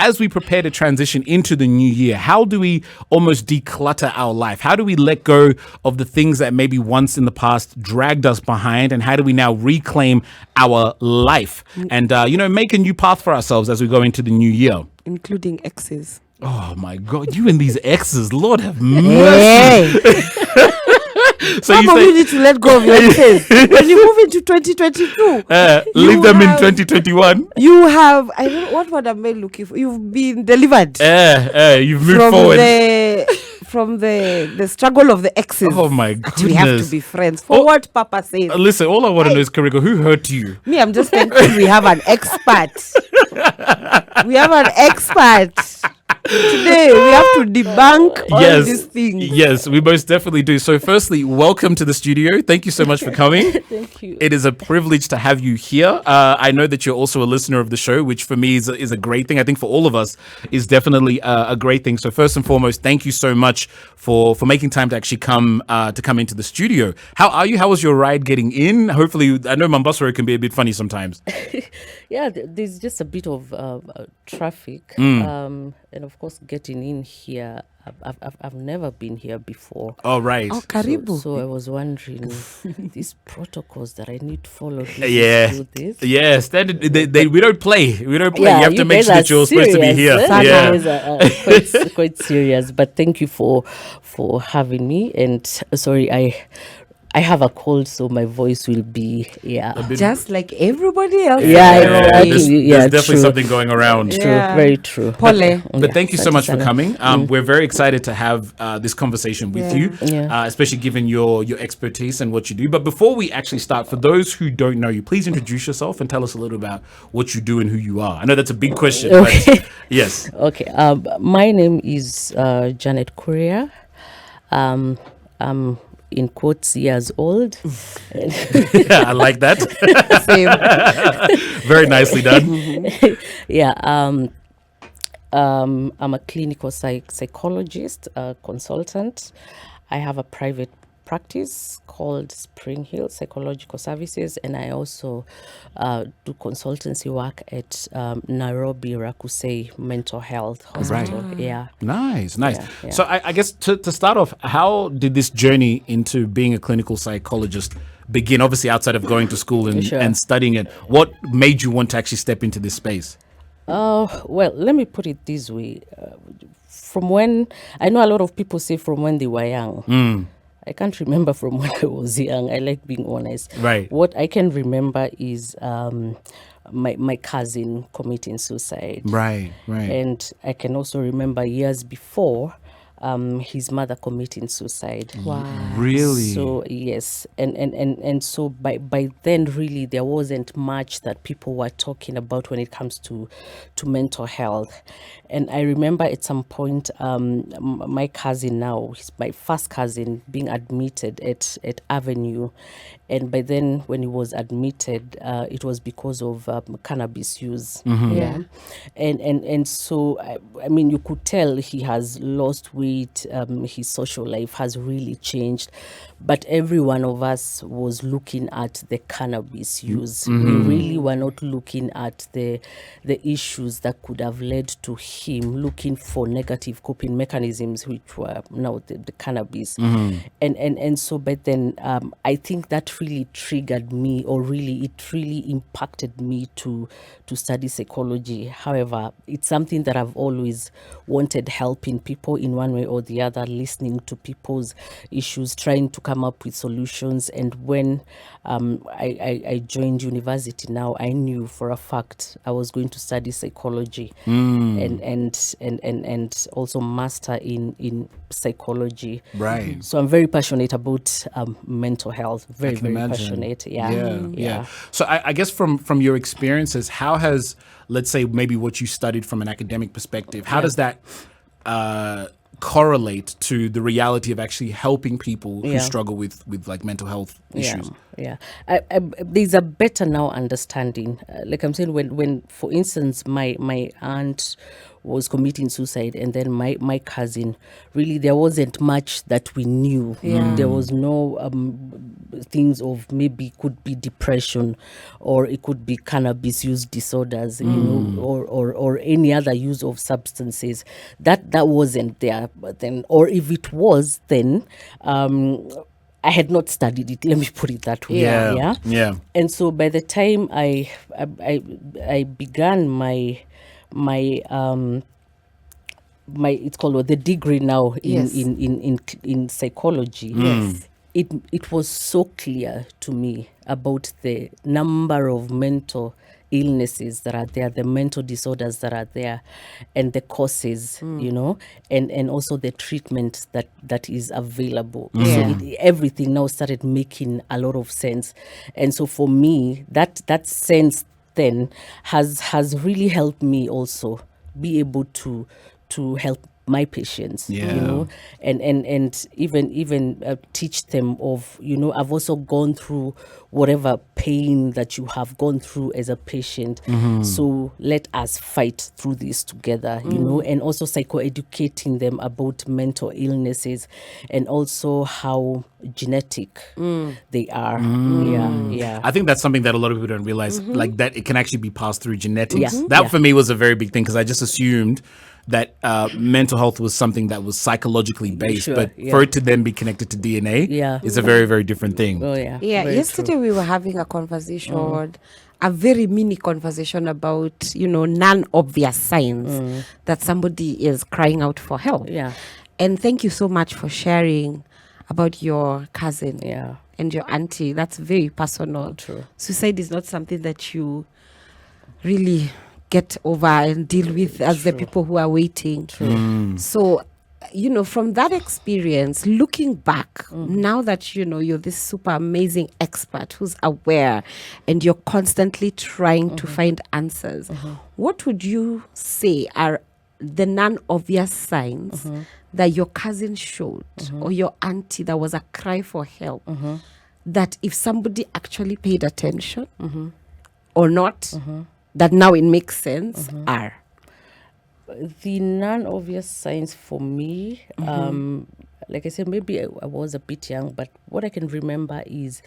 as we prepare to transition into the new year, how do we almost declutter our life? How do we let go of the things that maybe once in the past dragged us behind? And how do we now reclaim our life and, make a new path for ourselves as we go into the new year? Including exes. Oh, my God. You and these exes. Lord have mercy. Hey. So Some of you need to let go of your exes. When you move into 2022, leave them in 2021. You have, I don't know, what word am I looking for? You've been delivered. You've moved forward. From the struggle of the exes. Oh, my goodness. We have to be friends. For what Papa says. Listen, all I want to know is, Kuriko, who hurt you? Me, I'm just thinking we have an expert. We have an expert. Today, we have to debunk all these things. Yes, we most definitely do. So firstly, welcome to the studio. Thank you so much for coming. Thank you. It is a privilege to have you here. I know that you're also a listener of the show, which for me is a great thing. I think for all of us is definitely a great thing. So first and foremost, thank you so much for making time to actually come into the studio. How are you? How was your ride getting in? Hopefully, I know Mombasa Road can be a bit funny sometimes. Yeah, there's just a bit of traffic. And of course, getting in here, I've never been here before. Oh, right. Oh, karibu. So I was wondering, these protocols that I need to follow. Do this? Yeah, standard. We don't play. We don't play. Yeah, you have to make sure that you're supposed to be here. Yeah, guys are quite serious. But thank you for having me. And sorry, I have a cold, so my voice will be just like everybody else. There's definitely something going around. True, very true. Pole. But thank you so much for coming. We're very excited to have this conversation with you, especially given your expertise and what you do. But before we actually start, for those who don't know you, please introduce yourself and tell us a little about what you do and who you are. I know that's a big question, but yes. Okay. My name is Janet KURIA. I'm in quotes years old. Yeah, I like that. Same. Very nicely done. Yeah. I'm a clinical psychologist, consultant. I have a private practice called Spring Hill Psychological Services, and I also do consultancy work at Nairobi Rakusei Mental Health Hospital. Right. Yeah. Nice. Yeah. So I guess to start off, how did this journey into being a clinical psychologist begin? Obviously, outside of going to school and studying it, what made you want to actually step into this space? Well, let me put it this way. From when, I know a lot of people say from when they were young. I can't remember from when I was young. I like being honest. Right. What I can remember is my cousin committing suicide. Right. And I can also remember years before his mother committing suicide. Wow. Really? So yes, and so by then really there wasn't much that people were talking about when it comes to mental health. And I remember at some point my cousin now, he's my first cousin, being admitted at Avenue. And by then, when he was admitted, it was because of cannabis use. Yeah, and so I mean, you could tell he has lost weight. His social life has really changed, but every one of us was looking at the cannabis use. We really were not looking at the issues that could have led to him looking for negative coping mechanisms, which were now the cannabis. And so, but then I think that really triggered me, or really it really impacted me to study psychology. However, it's something that I've always wanted, helping people in one way or the other, listening to people's issues, trying to come up with solutions. And when I joined university now, I knew for a fact I was going to study psychology and also master in psychology. Right. So I'm very passionate about mental health. Very passionate. Yeah. So I guess from your experiences, how has, let's say, maybe what you studied from an academic perspective, how does that correlate to the reality of actually helping people who struggle with like mental health issues? There's a better now understanding. Like I'm saying, when for instance, my aunt was committing suicide, and then my cousin, really there wasn't much that we knew. There was no things of maybe could be depression, or it could be cannabis use disorders, you know, or any other use of substances. That wasn't there. But then, or if it was, then I had not studied it. Let me put it that way. Yeah. And so by the time I began my it's called the degree now in psychology. Yes. It was so clear to me about the number of mental illnesses that are there, the mental disorders that are there, and the causes, you know, and also the treatment that is available. So everything now started making a lot of sense. And so for me, that sense then has really helped me also be able to help my patients, you know, and even teach them of, you know, I've also gone through whatever pain that you have gone through as a patient. So let us fight through this together, you know, and also psychoeducating them about mental illnesses and also how genetic they are. I think that's something that a lot of people don't realize, like that it can actually be passed through genetics. Yeah. That for me was a very big thing, because I just assumed that mental health was something that was psychologically based, but for it to then be connected to DNA is a very, very different thing. Oh yeah. Yeah, yesterday we were having a conversation, a very mini conversation about, you know, non-obvious signs that somebody is crying out for help. Yeah. And thank you so much for sharing about your cousin and your auntie. That's very personal. True. Suicide is not something that you really get over and deal with as the people who are waiting. So, you know, from that experience, looking back, now that, you know, you're this super amazing expert who's aware and you're constantly trying to find answers, what would you say are the non-obvious signs that your cousin showed or your auntie that was a cry for help, that if somebody actually paid attention or not, that now it makes sense are? The non-obvious signs for me, like I said, maybe I was a bit young, but what I can remember is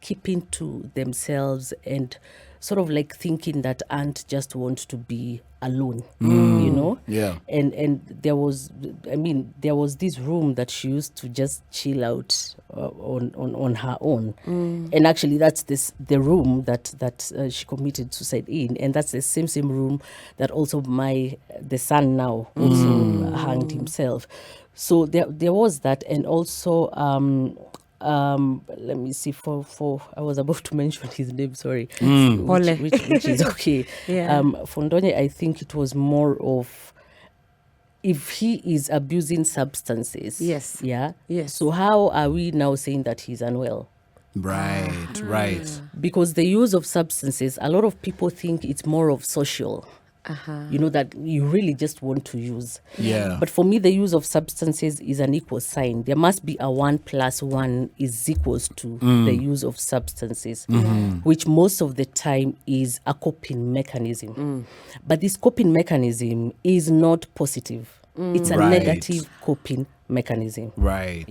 keeping to themselves and sort of like thinking that aunt just wants to be alone, you know? Yeah. And there was this room that she used to just chill out on her own. And actually that's the room that she committed suicide in. And that's the same room that also the son now also hanged himself. So there was that. And also, let me see, for I was about to mention his name, sorry, which is okay. For Ndonye, I think it was more of, if he is abusing substances, so how are we now saying that he's unwell? Right. Because the use of substances, a lot of people think it's more of social. You know, that you really just want to use. But for me, the use of substances is an equal sign. There must be a 1 + 1 is equals to the use of substances, which most of the time is a coping mechanism. But this coping mechanism is not positive. It's a negative coping mechanism.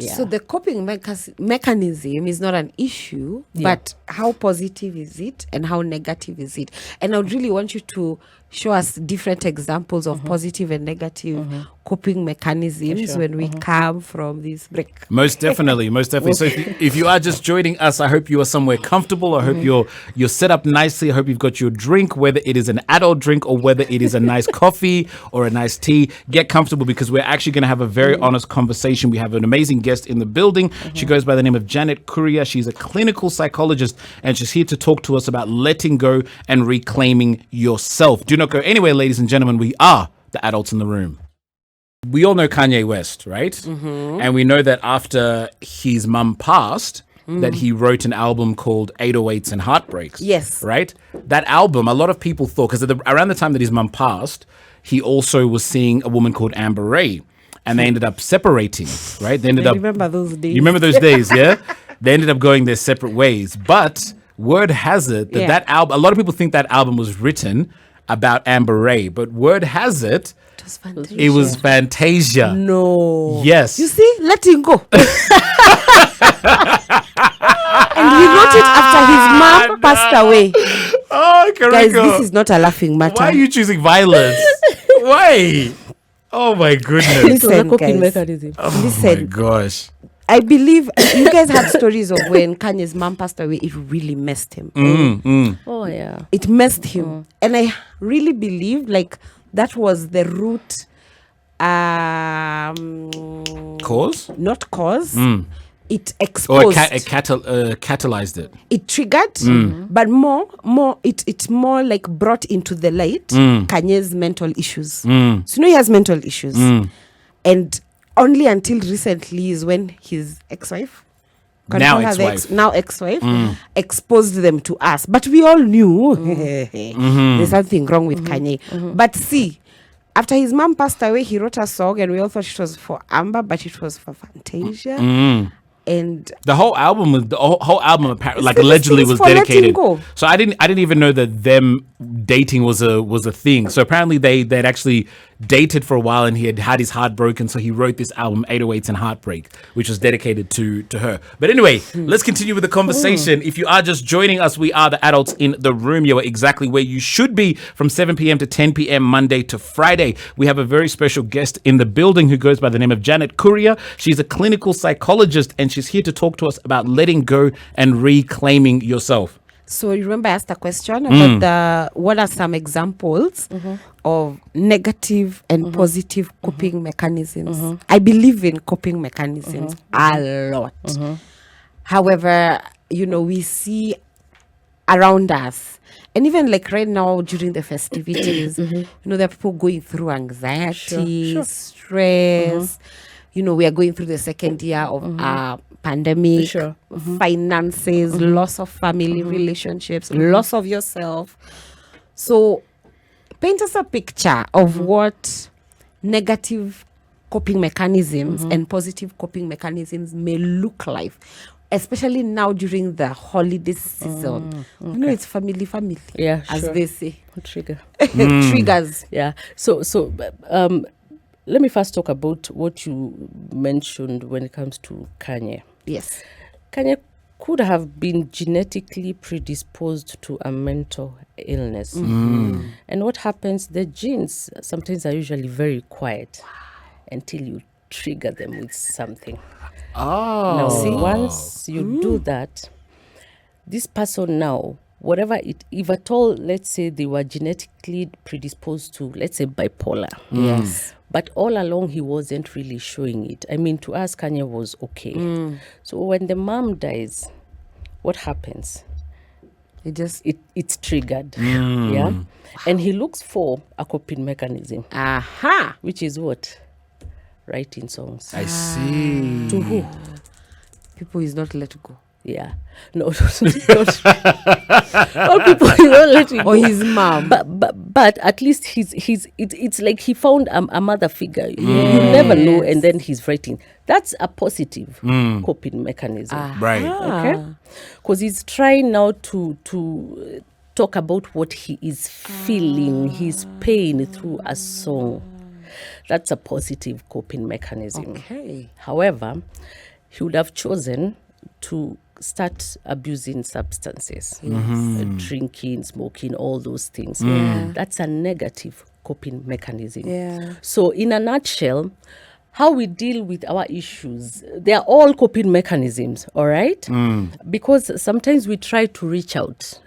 So the coping mechanism is not an issue, but how positive is it and how negative is it? And I would really want you to show us different examples of positive and negative coping mechanisms when we come from this break. Most definitely. So if you are just joining us, I hope you are somewhere comfortable. I hope you're set up nicely. I hope you've got your drink, whether it is an adult drink or whether it is a nice coffee or a nice tea. Get comfortable, because we're actually going to have a very honest conversation. We have an amazing guest in the building. She goes by the name of KURIA. She's a clinical psychologist, and she's here to talk to us about letting go and reclaiming yourself. Do not go anywhere, ladies and gentlemen. We are the adults in the room. We all know Kanye West, right? And we know that after his mum passed, that he wrote an album called 808s and Heartbreaks. Yes. Right? That album, a lot of people thought, because around the time that his mum passed, he also was seeing a woman called Amber Ray. And they ended up separating, right? They ended up. Remember those days. You remember those days, yeah? they ended up going their separate ways. But word has it that that album, a lot of people think that album was written about Amber Ray, but word has it, it was Fantasia. No. Yes. You see, let him go. And he wrote it after his mom passed away. Oh, Guys, Kariko. this is not a laughing matter. Why are you choosing violence? Why? Oh my goodness. Listen, coping guys. mechanism. Oh my Listen, gosh. I believe you guys had stories of when Kanye's mom passed away. It really messed him. Oh yeah. It messed him. And I really believe like that was the root Cause? not cause. It Or exposed, catalyzed it. it triggered, but more, it more like brought into the light Kanye's mental issues. So he has mental issues, and only until recently is when his ex-wife, Now control her ex-wife. ex-wife, exposed them to us. But we all knew there's something wrong with Kanye. But see, after his mom passed away, he wrote a song, and we all thought it was for Amber, but it was for Fantasia. And The whole album was apparently like the allegedly things was for letting dedicated. go. So I didn't even know that them dating was a thing. So apparently they'd actually dated for a while, and he had his heart broken, so he wrote this album 808s and Heartbreak, which was dedicated to her. But anyway, let's continue with the conversation. If you are just joining us, we are the adults in the room. You are exactly where you should be from 7 p.m. to 10 p.m. Monday to Friday. We have a very special guest in the building who goes by the name of KURIA. She's a clinical psychologist, and she's here to talk to us about letting go and reclaiming yourself. so remember I asked a question about what are some examples of negative and positive coping mechanisms. I believe in coping mechanisms a lot. However, we see around us, and even like right now during the festivities, there are people going through anxiety, stress. We are going through the second year of pandemic, finances, loss of family relationships, loss of yourself. So paint us a picture of what negative coping mechanisms and positive coping mechanisms may look like, especially now during the holiday season. It's family, Yeah, as sure. they say. Trigger. Triggers. Yeah. So let me first talk about what you mentioned when it comes to Kanye. Yes. Kanye could have been genetically predisposed to a mental illness. And what happens, the genes sometimes are usually very quiet until you trigger them with something. Now, once you do that, this person now, whatever if at all, let's say they were genetically predisposed to, let's say, bipolar. Yes. But all along, he wasn't really showing it. I mean, to us, Kanye was okay. So when the mom dies, what happens? It's triggered. Yeah. And he looks for a coping mechanism. Aha. Which is what? Writing songs. I see. To who? People is not let go. Yeah. No, not all people is not letting go. Or his mom. But at least it's like he found a mother figure. You never know, and then he's writing. That's a positive coping mechanism. Right. Okay? Because he's trying now to talk about what he is feeling, his pain through a song. That's a positive coping mechanism. Okay. However, he would have chosen to start abusing substances, drinking, smoking, all those things. That's a negative coping mechanism. Yeah. So in a nutshell, how we deal with our issues, they are all coping mechanisms, all right? Because sometimes we try to reach out.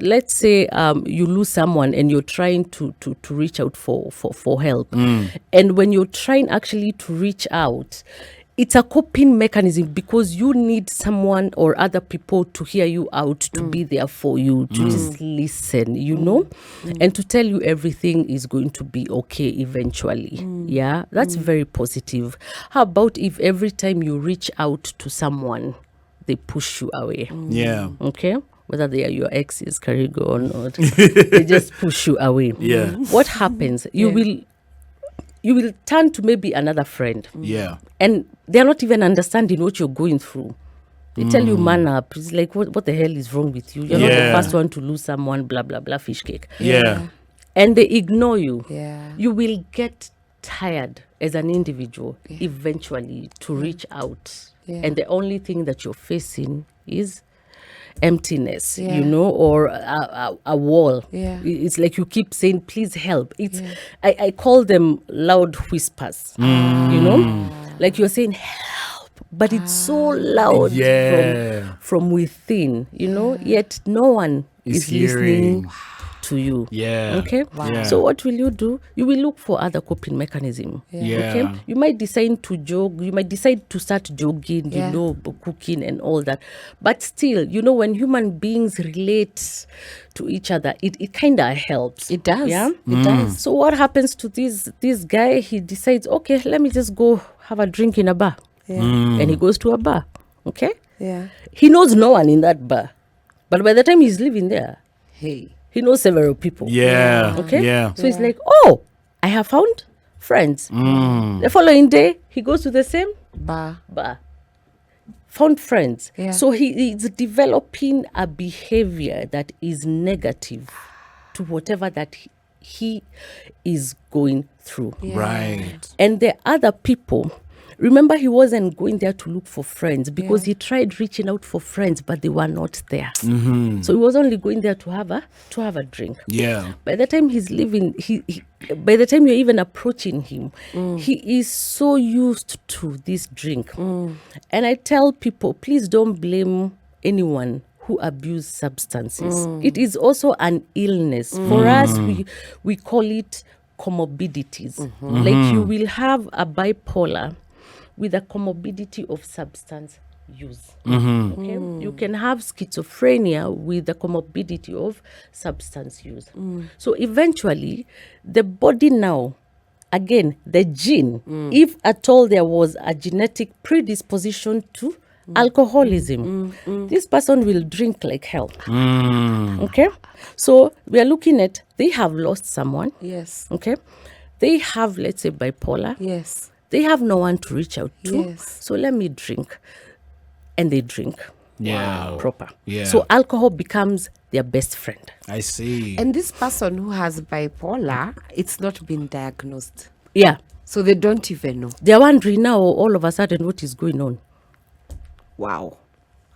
Let's say you lose someone and you're trying to reach out for help. And when you're trying actually to reach out, it's a coping mechanism because you need someone or other people to hear you out, to be there for you, to just listen, and to tell you everything is going to be okay eventually. Yeah, that's very positive. How about if every time you reach out to someone, they push you away? Yeah. Okay? Whether they are your exes, Karigo or not, they just push you away. Yeah. What happens? You will turn to maybe another friend. Yeah. And they're not even understanding what you're going through. They tell you man up. It's like, what the hell is wrong with you? You're not the Yeah. first one to lose someone, blah, blah, blah, fish cake. Yeah. And they ignore you. Yeah. You will get tired as an individual eventually to reach out. Yeah. And the only thing that you're facing is emptiness, Yeah. you know, or a wall. Yeah. It's like you keep saying, please help. It's I call them loud whispers, you know, like you're saying help, but it's so loud Yeah. from within, you know, yet no one Is is listening hearing. to you. Yeah. Okay. Yeah. So what will you do? You will look for other coping mechanism. Yeah. Okay. You might decide to jog. You might decide to start jogging. Yeah. You know, cooking and all that. But still, you know, when human beings relate to each other, it kind of helps. It does. Yeah. It does. So what happens to this guy? He decides, okay, let me just go have a drink in a bar, and he goes to a bar. Okay. Yeah. He knows no one in that bar, but by the time he's living there, Hey. he knows several people. Yeah. Okay. Yeah. So it's like, oh, I have found friends. The following day, he goes to the same Ba. bar. Found friends. Yeah. So he is developing a behavior that is negative to whatever that he is going through. Right. And the other people, remember, he wasn't going there to look for friends because he tried reaching out for friends, but they were not there. So he was only going there to have a drink. Yeah. By the time he's leaving, by the time you're even approaching him, he is so used to this drink. And I tell people, please don't blame anyone who abuse substances. It is also an illness. For us, we call it comorbidities. Like you will have a bipolar with a comorbidity of substance use. Okay? You can have schizophrenia with the comorbidity of substance use. So eventually, the body now, again, the gene, if at all there was a genetic predisposition to alcoholism, this person will drink like hell. Okay? So we are looking at, they have lost someone. Yes. Okay? They have, let's say, bipolar. Yes. They have no one to reach out to. Yes. So let me drink. And they drink. Yeah. Proper. Yeah. So alcohol becomes their best friend. I see. And this person who has bipolar, it's not been diagnosed. Yeah. So they don't even know. They're wondering now all of a sudden what is going on. Wow.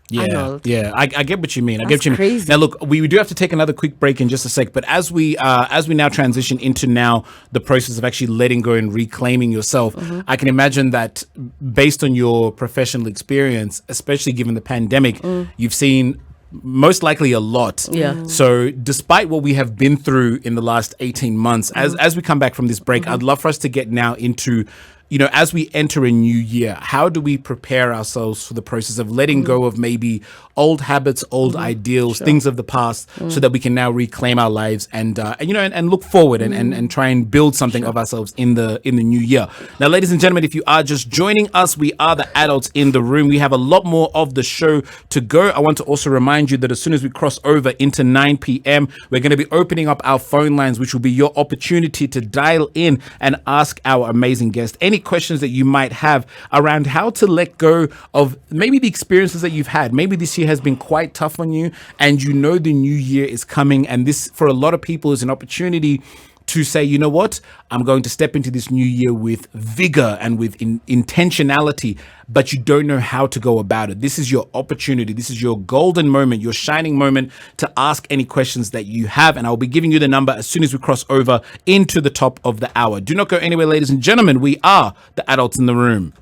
Yeah, Arnold. yeah, I get what you mean. I get That's what you mean. crazy. Now, look, we do have to take another quick break in just a sec. But as we now transition into now the process of actually letting go and reclaiming yourself, I can imagine that based on your professional experience, especially given the pandemic, you've seen most likely a lot. Yeah. So despite what we have been through in the last 18 months, as we come back from this break, I'd love for us to get now into, you know, as we enter a new year, how do we prepare ourselves for the process of letting go of maybe old habits, old ideals, things of the past, so that we can now reclaim our lives and you know, and look forward and try and build something of ourselves in the new year. Now, ladies and gentlemen, if you are just joining us, we are the adults in the room. We have a lot more of the show to go. I want to also remind you that as soon as we cross over into 9 p.m., we're going to be opening up our phone lines, which will be your opportunity to dial in and ask our amazing guest any questions that you might have around how to let go of maybe the experiences that you've had. Maybe this year has been quite tough on you and you know the new year is coming, and this for a lot of people is an opportunity to say, you know what, I'm going to step into this new year with vigor and with intentionality, but you don't know how to go about it. This is your opportunity. This is your golden moment, your shining moment to ask any questions that you have. And I'll be giving you the number as soon as we cross over into the top of the hour. Do not go anywhere, ladies and gentlemen. We are the adults in the room.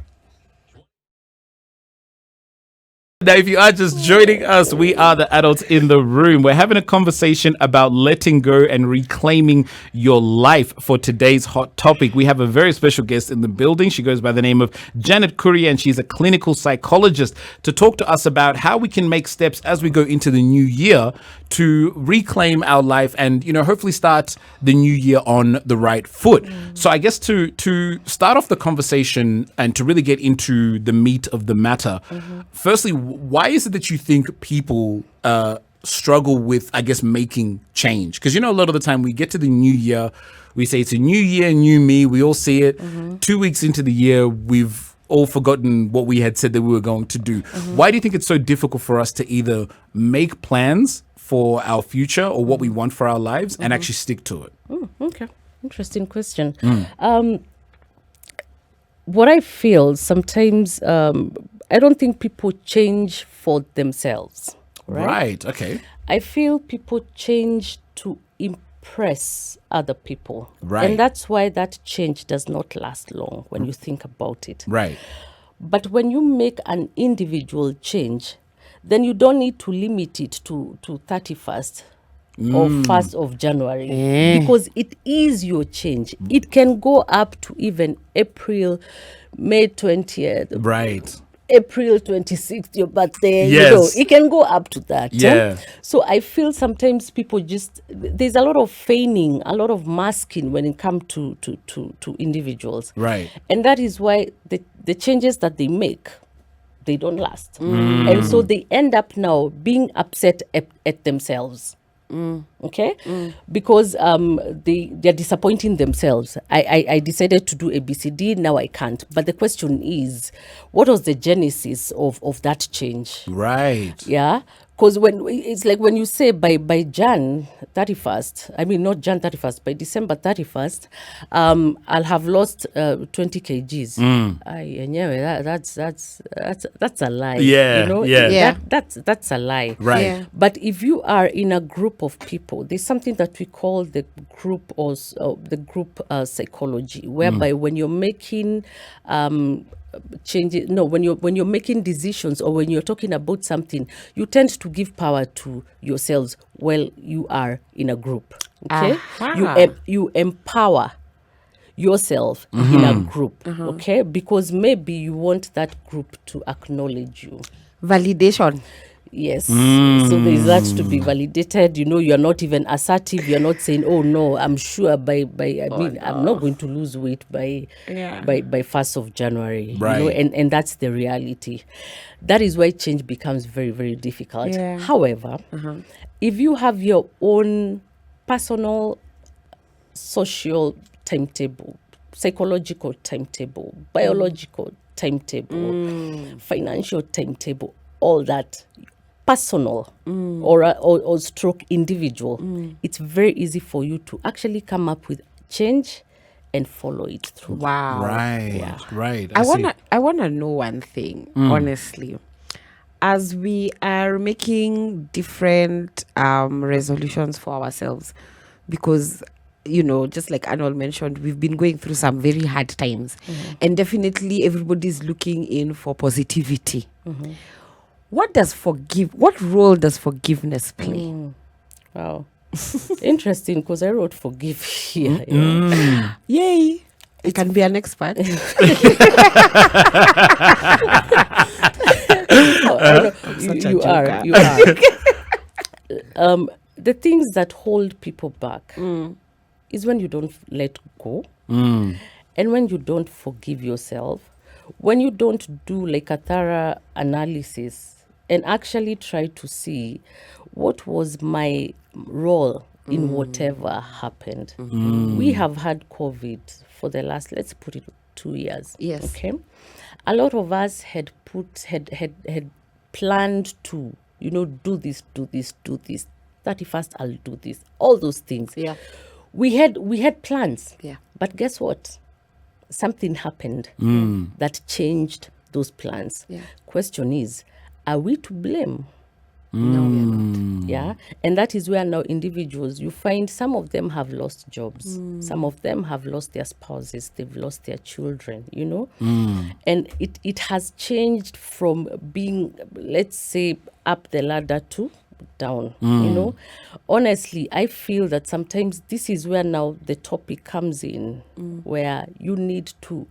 Now, if you are just joining us, we are the adults in the room. We're having a conversation about letting go and reclaiming your life for today's hot topic. We have a very special guest in the building. She goes by the name of KURIA, and she's a clinical psychologist to talk to us about how we can make steps as we go into the new year to reclaim our life and, you know, hopefully start the new year on the right foot. So I guess to start off the conversation and to really get into the meat of the matter, firstly, why is it that you think people struggle with, I guess, making change? Because, you know, a lot of the time we get to the new year, we say it's a new year, new me. We all see it. 2 weeks into the year, we've all forgotten what we had said that we were going to do. Why do you think it's so difficult for us to either make plans for our future or what we want for our lives and actually stick to it? Okay, interesting question. What I feel sometimes, I don't think people change for themselves. Right? Okay. I feel people change to impress other people. Right. And that's why that change does not last long when you think about it. Right. But when you make an individual change, then you don't need to limit it to 31st or 1st of January because it is your change. It can go up to even April, May 20th. Right. April 26th, your birthday. Yes. It can go up to that. Yeah. So I feel sometimes people there's a lot of feigning, a lot of masking when it comes to individuals. Right. And that is why the changes that they make, they don't last. And so they end up now being upset at themselves. Okay, because they're disappointing themselves. I decided to do ABCD, now I can't. But the question is, what was the genesis of that change? Right. Yeah, because when it's like when you say by Jan 31st, I mean not Jan 31st, by December 31st, I'll have lost 20 kgs. That's a lie. Yeah, you know? yeah. That's a lie. Right. Yeah. But if you are in a group of people, there's something that we call the group psychology, whereby when you're making when you're making decisions or when you're talking about something, you tend to give power to yourselves while you are in a group. Okay, you empower yourself in a group. Okay, because maybe you want that group to acknowledge you. Validation. Yes. So there's that to be validated. You're not even assertive. You're not saying, "Oh no, I'm sure I'm not going to lose weight by 1st of January." Right. And that's the reality. That is why change becomes very, very difficult. Yeah. However, if you have your own personal, social timetable, psychological timetable, biological timetable, financial timetable, all that personal or stroke individual, it's very easy for you to actually come up with change and follow it through. Wow. Right. Yeah. Right. I wanna know one thing, honestly. As we are making different resolutions for ourselves, because just like Anol mentioned, we've been going through some very hard times, and definitely everybody's looking in for positivity. What role does forgiveness play? Wow. Interesting, because I wrote forgive here. Yay! You can be an expert. You are. The things that hold people back is when you don't let go, and when you don't forgive yourself, when you don't do like a thorough analysis and actually try to see what was my role in whatever happened. We have had COVID for the last, let's put it, 2 years. Yes. Okay. A lot of us had planned to, do this. 31st, I'll do this. All those things. Yeah. We had plans. Yeah. But guess what? Something happened that changed those plans. Yeah. Question is, are we to blame? No, we are not. Yeah. And that is where now individuals, you find some of them have lost jobs. Some of them have lost their spouses. They've lost their children, And it has changed from being, let's say, up the ladder to down, Honestly, I feel that sometimes this is where now the topic comes in, where you need to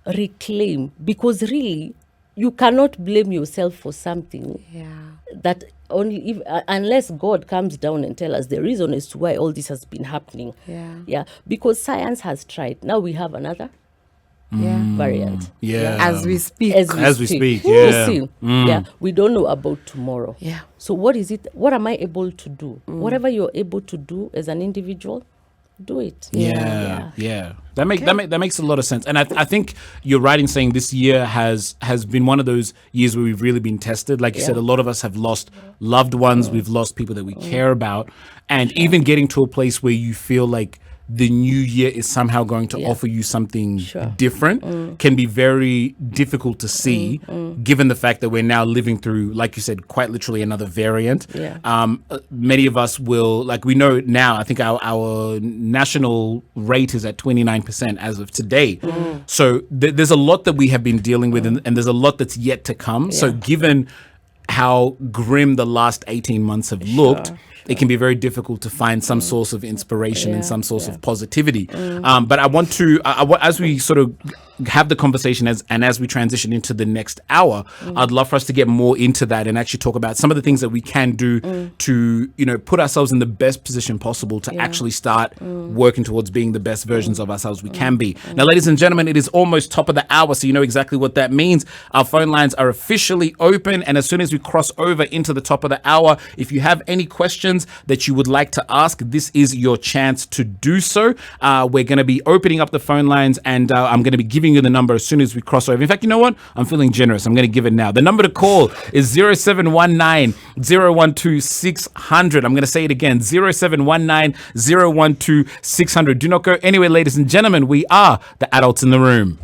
reclaim, because really, you cannot blame yourself for something that only unless God comes down and tell us the reason as to why all this has been happening. Yeah, because science has tried. Now we have another variant. Yeah. As we speak. As we speak, You yeah. see, yeah, we don't know about tomorrow. Yeah. So what is it? What am I able to do? Whatever you're able to do as an individual, do it. Yeah. That makes a lot of sense. And I think you're right in saying this year has been one of those years where we've really been tested. Like you said, a lot of us have lost loved ones. We've lost people that we care about. And even getting to a place where you feel like the new year is somehow going to offer you something different can be very difficult to see, given the fact that we're now living through, like you said, quite literally another variant. Many of us will, like we know now, I think our national rate is at 29% as of today. So there's a lot that we have been dealing with, and there's a lot that's yet to come. So given how grim the last 18 months have looked, it can be very difficult to find some source of inspiration and some source of positivity. But I want to, as we sort of have the conversation as we transition into the next hour, I'd love for us to get more into that and actually talk about some of the things that we can do to, put ourselves in the best position possible to actually start working towards being the best versions of ourselves we can be. Now, ladies and gentlemen, it is almost top of the hour, so you know exactly what that means. Our phone lines are officially open, and as soon as we cross over into the top of the hour, if you have any questions that you would like to ask, this is your chance to do so. We're going to be opening up the phone lines, and I'm going to be giving you the number as soon as we cross over. In fact, you know what? I'm feeling generous. I'm going to give it now. The number to call is 0719 012 600. I'm going to say it again, 0719 012 600. Do not go anywhere, ladies and gentlemen. We are the Adults in the Room.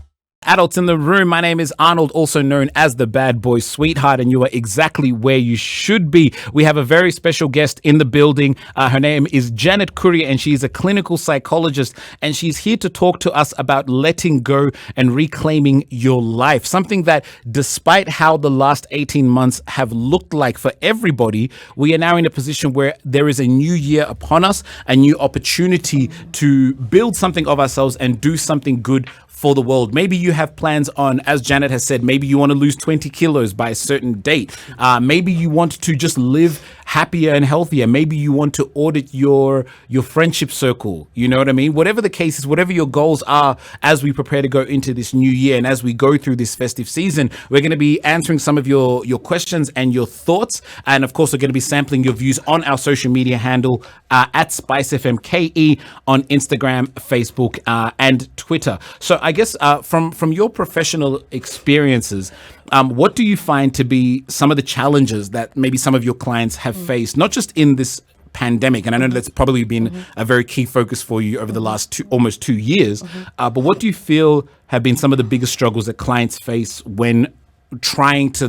Adults in the Room. My name is Arnold, also known as the Bad Boy Sweetheart, and you are exactly where you should be. We have a very special guest in the building. Her name is Janet KURIA, and she's a clinical psychologist, and she's here to talk to us about letting go and reclaiming your life. Something that, despite how the last 18 months have looked like for everybody, we are now in a position where there is a new year upon us, a new opportunity to build something of ourselves and do something good for the world. Maybe you have plans on, as Janet has said, maybe you want to lose 20 kilos by a certain date. Maybe you want to just live happier and healthier. Maybe you want to audit your friendship circle. You know what I mean? Whatever the case is, whatever your goals are as we prepare to go into this new year and as we go through this festive season, we're going to be answering some of your questions and your thoughts. And of course, we're going to be sampling your views on our social media handle at SpiceFM KE on Instagram, Facebook, and Twitter. So I guess from your professional experiences, what do you find to be some of the challenges that maybe some of your clients have faced, not just in this pandemic? And I know that's probably been a very key focus for you over the last almost 2 years. But what do you feel have been some of the biggest struggles that clients face when trying to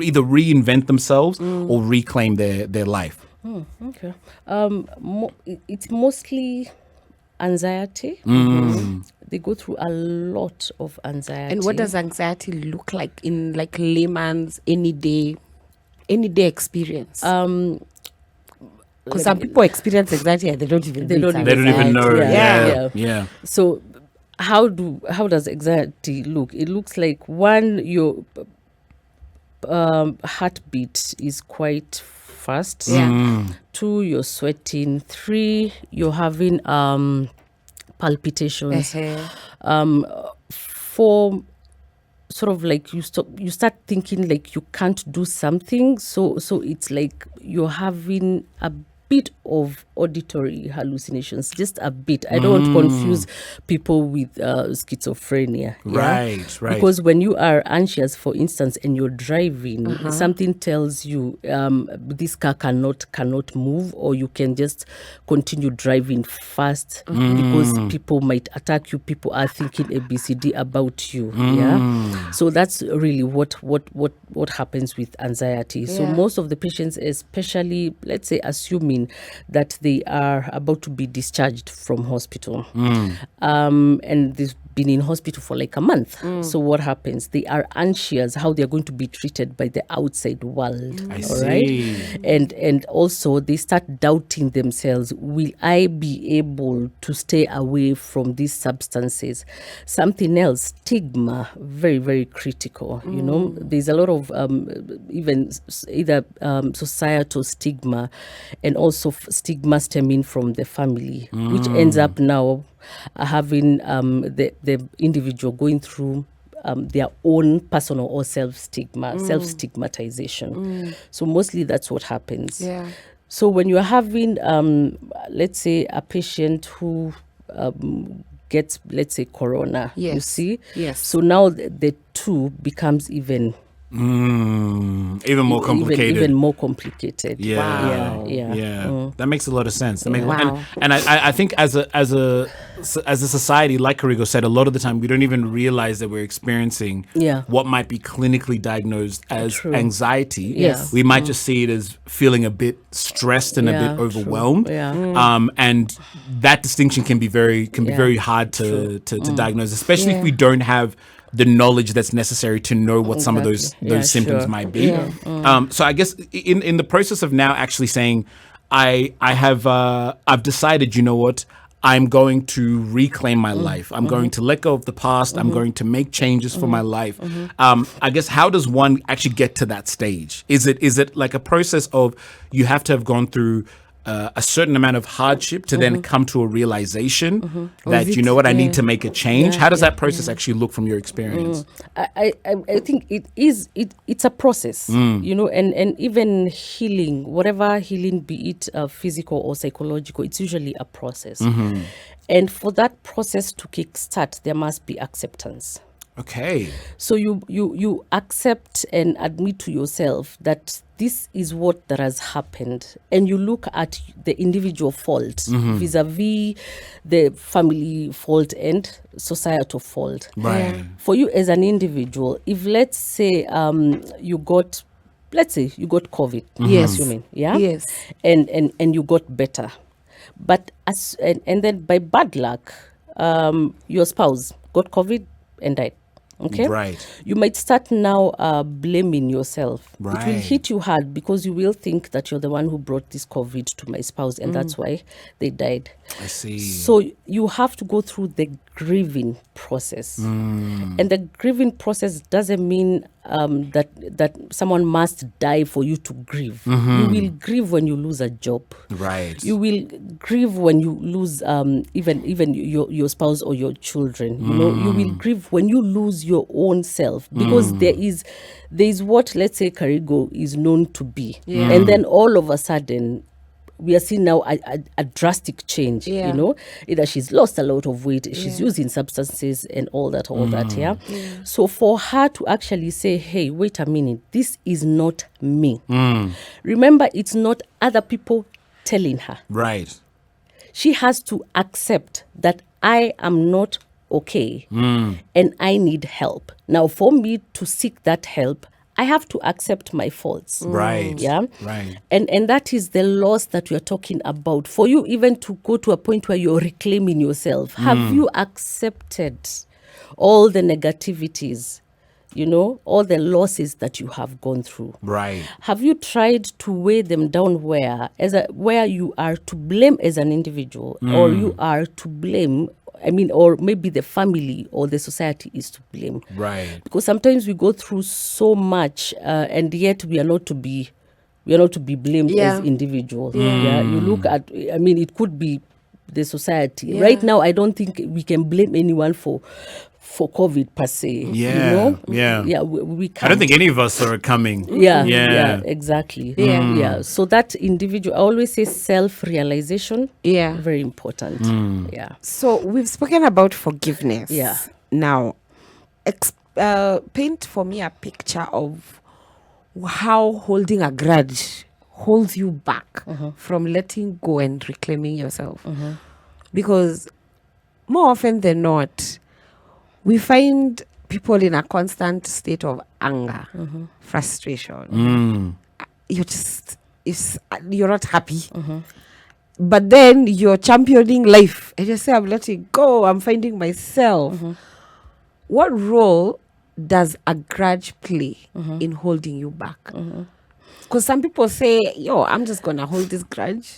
either reinvent themselves or reclaim their life? Okay. It's mostly anxiety. They go through a lot of anxiety. And what does anxiety look like in layman's any day experience? Because some people experience anxiety and they don't even know. Yeah. So how does anxiety look? It looks like, one, your heartbeat is quite fast. Two, you're sweating. Three, you're having palpitations. Four, sort of like you start thinking like you can't do something. So it's like you're having a bit of auditory hallucinations, just a bit. I don't want to confuse people with schizophrenia. Right. Because when you are anxious, for instance, and you're driving, something tells you this car cannot move, or you can just continue driving fast because people might attack you. People are thinking ABCD about you. So that's really what happens with anxiety. So most of the patients, especially, let's say, assuming that they are about to be discharged from hospital, and they've been in hospital for like a month. So what happens? They are anxious how they're going to be treated by the outside world. I see. Right? And also they start doubting themselves. Will I be able to stay away from these substances? Something else, stigma, very, very critical. You know, there's a lot of even either societal stigma and also stigma stemming from the family, which ends up now having the individual going through their own personal or self-stigmatization. So mostly that's what happens. So when you're having, let's say, a patient who gets, let's say, corona, you Yes. see? Yes. So now the two becomes even Even more complicated. Even more complicated. Yeah, Wow. Yeah. That makes a lot of sense. That makes, Wow. and I think as a society, like Karigo said, a lot of the time we don't even realize that we're experiencing Yeah. what might be clinically diagnosed as True. anxiety. Yes. We might just see it as feeling a bit stressed and a Yeah, bit true. overwhelmed. Yeah. And that distinction can be very hard to diagnose, especially if we don't have the knowledge that's necessary to know what some of those Exactly. Yeah, symptoms sure. might be. Yeah. So I guess in the process of now actually saying, I've decided, you know what, I'm going to reclaim my life. I'm going to let go of the past. I'm going to make changes for my life. I guess, how does one actually get to that stage? Is it like a process of you have to have gone through a certain amount of hardship to then come to a realization that, you know what, I need to make a change? How does that process actually look from your experience? I think it's a process, you know, and even healing, whatever healing, be it physical or psychological, it's usually a process. And for that process to kickstart, there must be acceptance. Okay. So you accept and admit to yourself that this is what that has happened, and you look at the individual fault vis-a-vis the family fault and societal fault. Right. For you as an individual, if let's say you got COVID, Yes. assuming, yeah, Yes. and you got better, but and then by bad luck, your spouse got COVID and died. Okay. Right. You might start now blaming yourself. It will Right. hit you hard because you will think that you're the one who brought this COVID to my spouse, and that's why they died. I see. So you have to go through the grieving process, and the grieving process doesn't mean that someone must die for you to grieve. You will grieve when you lose a job. Right. You will grieve when you lose even your spouse or your children. You know, you will grieve when you lose your own self, because there is what, let's say, Karigo is known to be, and then all of a sudden we are seeing now a drastic change. Yeah. You know, either she's lost a lot of weight, she's using substances and all that. Yeah. So for her to actually say, hey, wait a minute, this is not me. Remember, it's not other people telling her. Right. She has to accept that I am not okay and I need help. Now, for me to seek that help, I have to accept my faults. Right. Yeah. Right. And that is the loss that we are talking about. For you even to go to a point where you're reclaiming yourself, have you accepted all the negativities, you know, all the losses that you have gone through? Right. Have you tried to weigh them down where you are to blame as an individual, or you are to blame, or maybe the family or the society is to blame? Right. Because sometimes we go through so much, and yet we are not to be blamed as individuals. Yeah, you look at, it could be the society. Yeah. Right now, I don't think we can blame anyone for COVID per se. Yeah, You know? yeah. Yeah, we can't. I don't think any of us saw it coming. Yeah, exactly. Yeah. Yeah. So that individual, I always say self-realization. Yeah. Very important. Yeah. So we've spoken about forgiveness. Yeah. Now, paint for me a picture of how holding a grudge holds you back from letting go and reclaiming yourself. Because more often than not, we find people in a constant state of anger, frustration. You're not happy. But then you're championing life and you say, I'm letting go, I'm finding myself. What role does a grudge play in holding you back? Because some people say, I'm just going to hold this grudge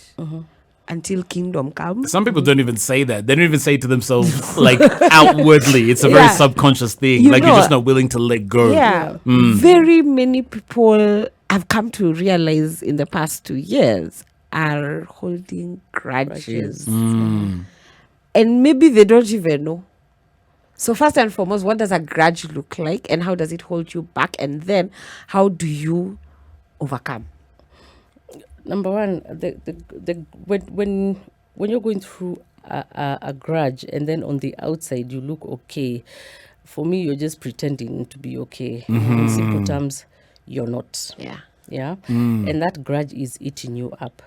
until kingdom comes. Some people don't even say that. They don't even say it to themselves like outwardly. It's a very subconscious thing. You're just not willing to let go. Yeah. Very many people I've come to realize in the past 2 years are holding grudges. And maybe they don't even know. So first and foremost, what does a grudge look like and how does it hold you back? And then how do you overcome? number one, when you're going through a grudge and then on the outside you look okay, for me you're just pretending to be okay. In simple terms, you're not. Yeah. And that grudge is eating you up.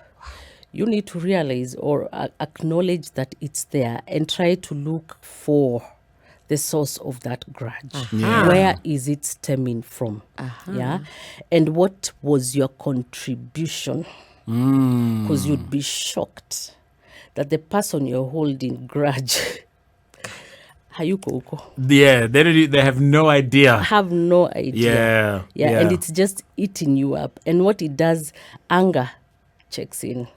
You need to realize or acknowledge that it's there and try to look for the source of that grudge. Where is it stemming from? Yeah. And what was your contribution? Because you'd be shocked that the person you're holding grudge hayuko huko. Yeah, they have no idea. Have no idea. Yeah. And it's just eating you up. And what it does, anger checks in,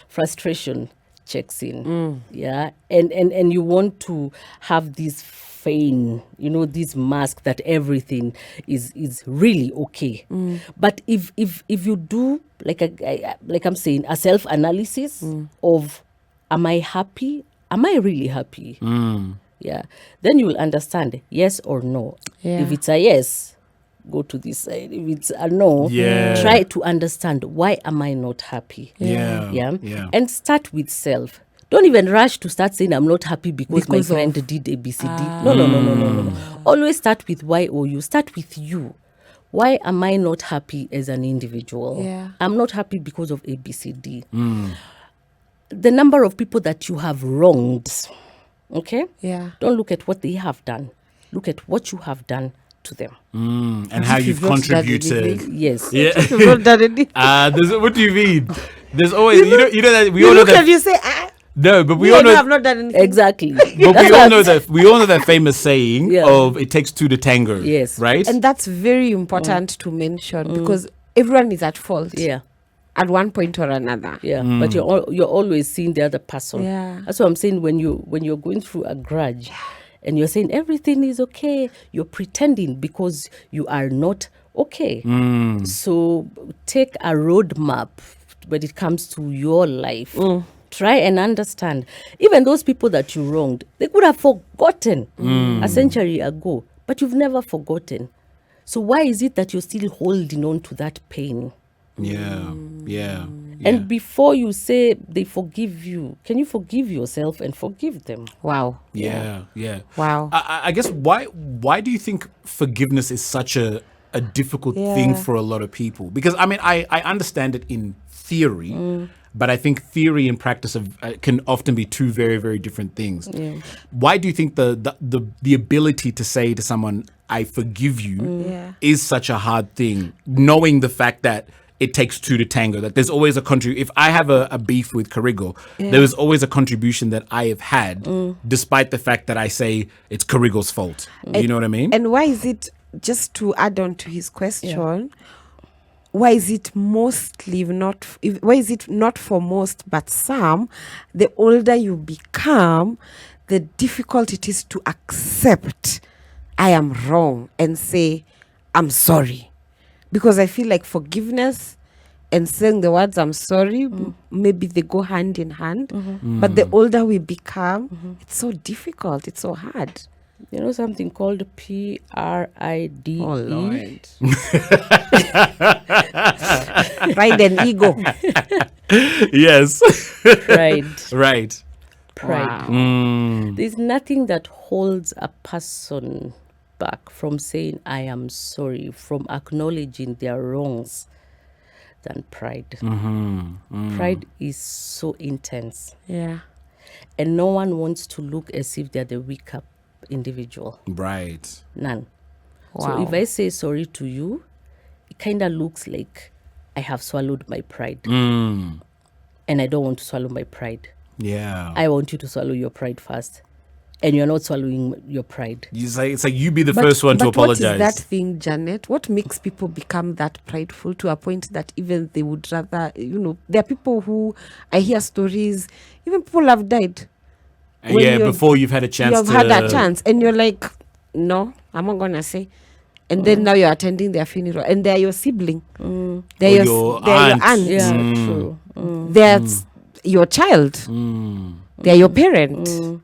frustration checks in. Yeah. And you want to have this feign, this mask that everything is really okay. But if you do like I'm saying, a self-analysis of, am I happy? Am I really happy? Yeah. Then you will understand yes or no. If it's a yes, go to this side. If it's a no, try to understand, why am I not happy? Yeah. And start with self. Don't even rush to start saying I'm not happy because my friend did ABCD. No. Always start with why or you. Start with you. Why am I not happy as an individual? I'm not happy because of ABCD. The number of people that you have wronged, okay? Don't look at what they have done. Look at what you have done to them. And how you've contributed. Yes. Yeah. You've not done anything. What do you mean? There's always, you know that we all know look that. at you say, No, but we I all know have not done anything. Exactly. But we all know that famous saying of it takes two to tango. Yes. Right? And that's very important to mention because everyone is at fault. At one point or another. But you're always seeing the other person. That's what I'm saying. When you're going through a grudge and you're saying everything is okay, you're pretending because you are not okay. So take a roadmap when it comes to your life. Try and understand. Even those people that you wronged, they could have forgotten a century ago, but you've never forgotten. So why is it that you're still holding on to that pain? Yeah. And before you say they forgive you, can you forgive yourself and forgive them? Wow. Yeah. Wow. I guess why do you think forgiveness is such a difficult thing for a lot of people? Because I mean, I understand it in theory, but I think theory and practice can often be two very, very different things. Why do you think the ability to say to someone, I forgive you, is such a hard thing, knowing the fact that it takes two to tango, that there's always a if I have a beef with Karigo, there is always a contribution that I have had, despite the fact that I say it's Karigo's fault. You know what I mean? And why is it, just to add on to his question, why is it why is it not for most but some, the older you become, the difficult it is to accept I am wrong and say I'm sorry? Because I feel like forgiveness and saying the words I'm sorry, maybe they go hand in hand. But the older we become, it's so difficult, it's so hard. You know something called PRIDE? Oh, Lord. Pride and ego. Yes. Pride. Right. Pride. Wow. There's nothing that holds a person back from saying I am sorry, from acknowledging their wrongs, than pride. Pride is so intense. And no one wants to look as if they're the weaker individual. Right. None. Wow. So if I say sorry to you, it kind of looks like I have swallowed my pride. And I don't want to swallow my pride. I want you to swallow your pride first. And you're not swallowing your pride. It's like you be the first one to apologize. What is that thing, Janet? What makes people become that prideful to a point that even they would rather, there are people who, I hear stories, even people have died. Before you've had a chance You've had a chance. And you're like, no, I'm not going to say. And then now you're attending their funeral. And they're your sibling. They're your aunt. Yeah, true. They're your child. They're your parent.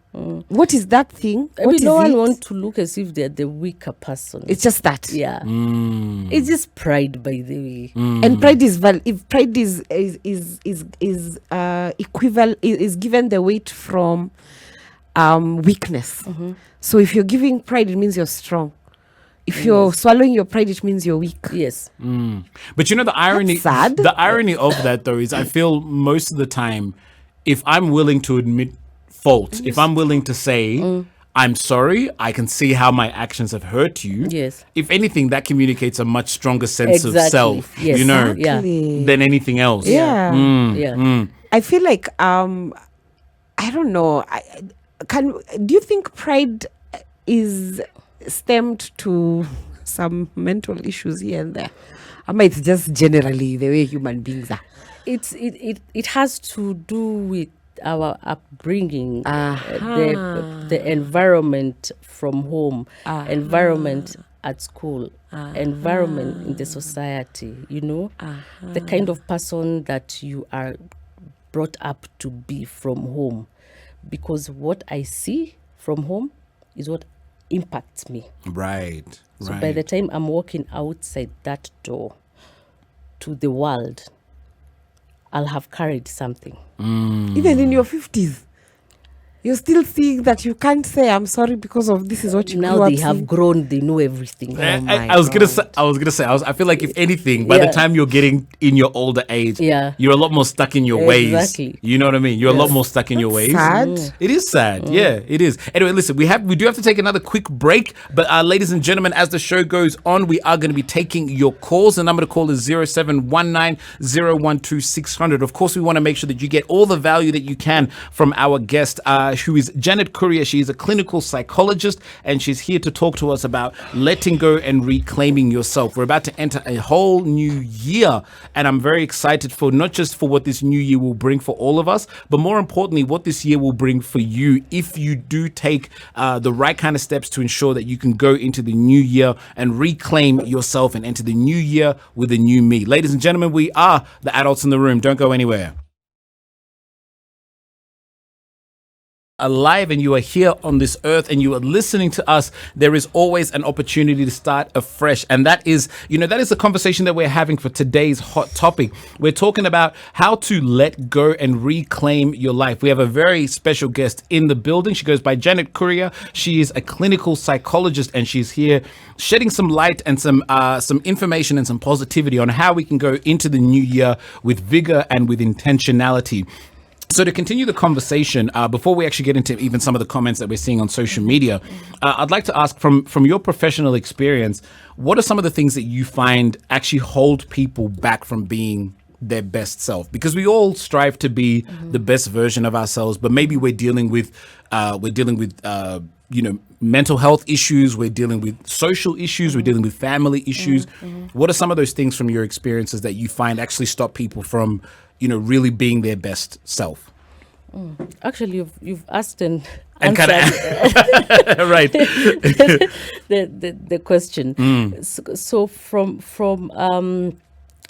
What is that thing? I What mean, is no one it? wants to look as if they're the weaker person. It's just that. Yeah. It's just pride, by the way. And pride is if pride is equivalent is given the weight from weakness. So if you're giving pride, it means you're strong. If you're swallowing your pride, it means you're weak. Yes. But you know, the irony, sad. the irony of that though is I feel most of the time, if I'm willing to admit fault, if I'm willing to say, I'm sorry, I can see how my actions have hurt you. Yes. If anything, that communicates a much stronger sense of Exactly. self, Yes. you know, Yeah. than anything else. Yeah. Yeah. I feel like I don't know. Do you think pride is stemmed to some mental issues here and there? I mean, it's just generally the way human beings are. It has to do with our upbringing, the environment from home, environment at school, environment in the society, you know, the kind of person that you are brought up to be from home. Because what I see from home is what impacts me. Right. So by the time I'm walking outside that door to the world, I'll have carried something. Even in your 50s, you're still seeing that you can't say I'm sorry because of this is what you Now grew up they have seeing. grown, they know everything. I was gonna say, I feel like if anything, by the Yeah. time you're getting in your older age, Yeah. you're a lot more stuck in your ways. Exactly. You know what I mean? You're a lot more stuck in your ways. Sad. It is sad. Yeah, it is. Anyway, listen, we do have to take another quick break. But ladies and gentlemen, as the show goes on, we are going to be taking your calls. The number to call is 0719 012 600. Of course, we want to make sure that you get all the value that you can from our guest, who is Janet KURIA. She is a clinical psychologist, and she's here to talk to us about letting go and reclaiming yourself. We're about to enter a whole new year, and I'm very excited for not just for what this new year will bring for all of us, but more importantly, what this year will bring for you if you do take the right kind of steps to ensure that you can go into the new year and reclaim yourself and enter the new year with a new me. Ladies and gentlemen, we are the adults in the room. Don't go anywhere. Alive, and you are here on this earth and you are listening to us, there is always an opportunity to start afresh. And that is the conversation that we're having for today's hot topic. We're talking about how to let go and reclaim your life. We have a very special guest in the building. She goes by Janet KURIA. She is a clinical psychologist, and she's here shedding some light and some information and some positivity on how we can go into the new year with vigor and with intentionality. So to continue the conversation, before we actually get into even some of the comments that we're seeing on social media, I'd like to ask from your professional experience, what are some of the things that you find actually hold people back from being their best self? Because we all strive to be the best version of ourselves, but maybe we're dealing with mental health issues, we're dealing with social issues, we're dealing with family issues. What are some of those things from your experiences that you find actually stop people from really being their best self? Actually, you've asked and kind answered of right the question. So from an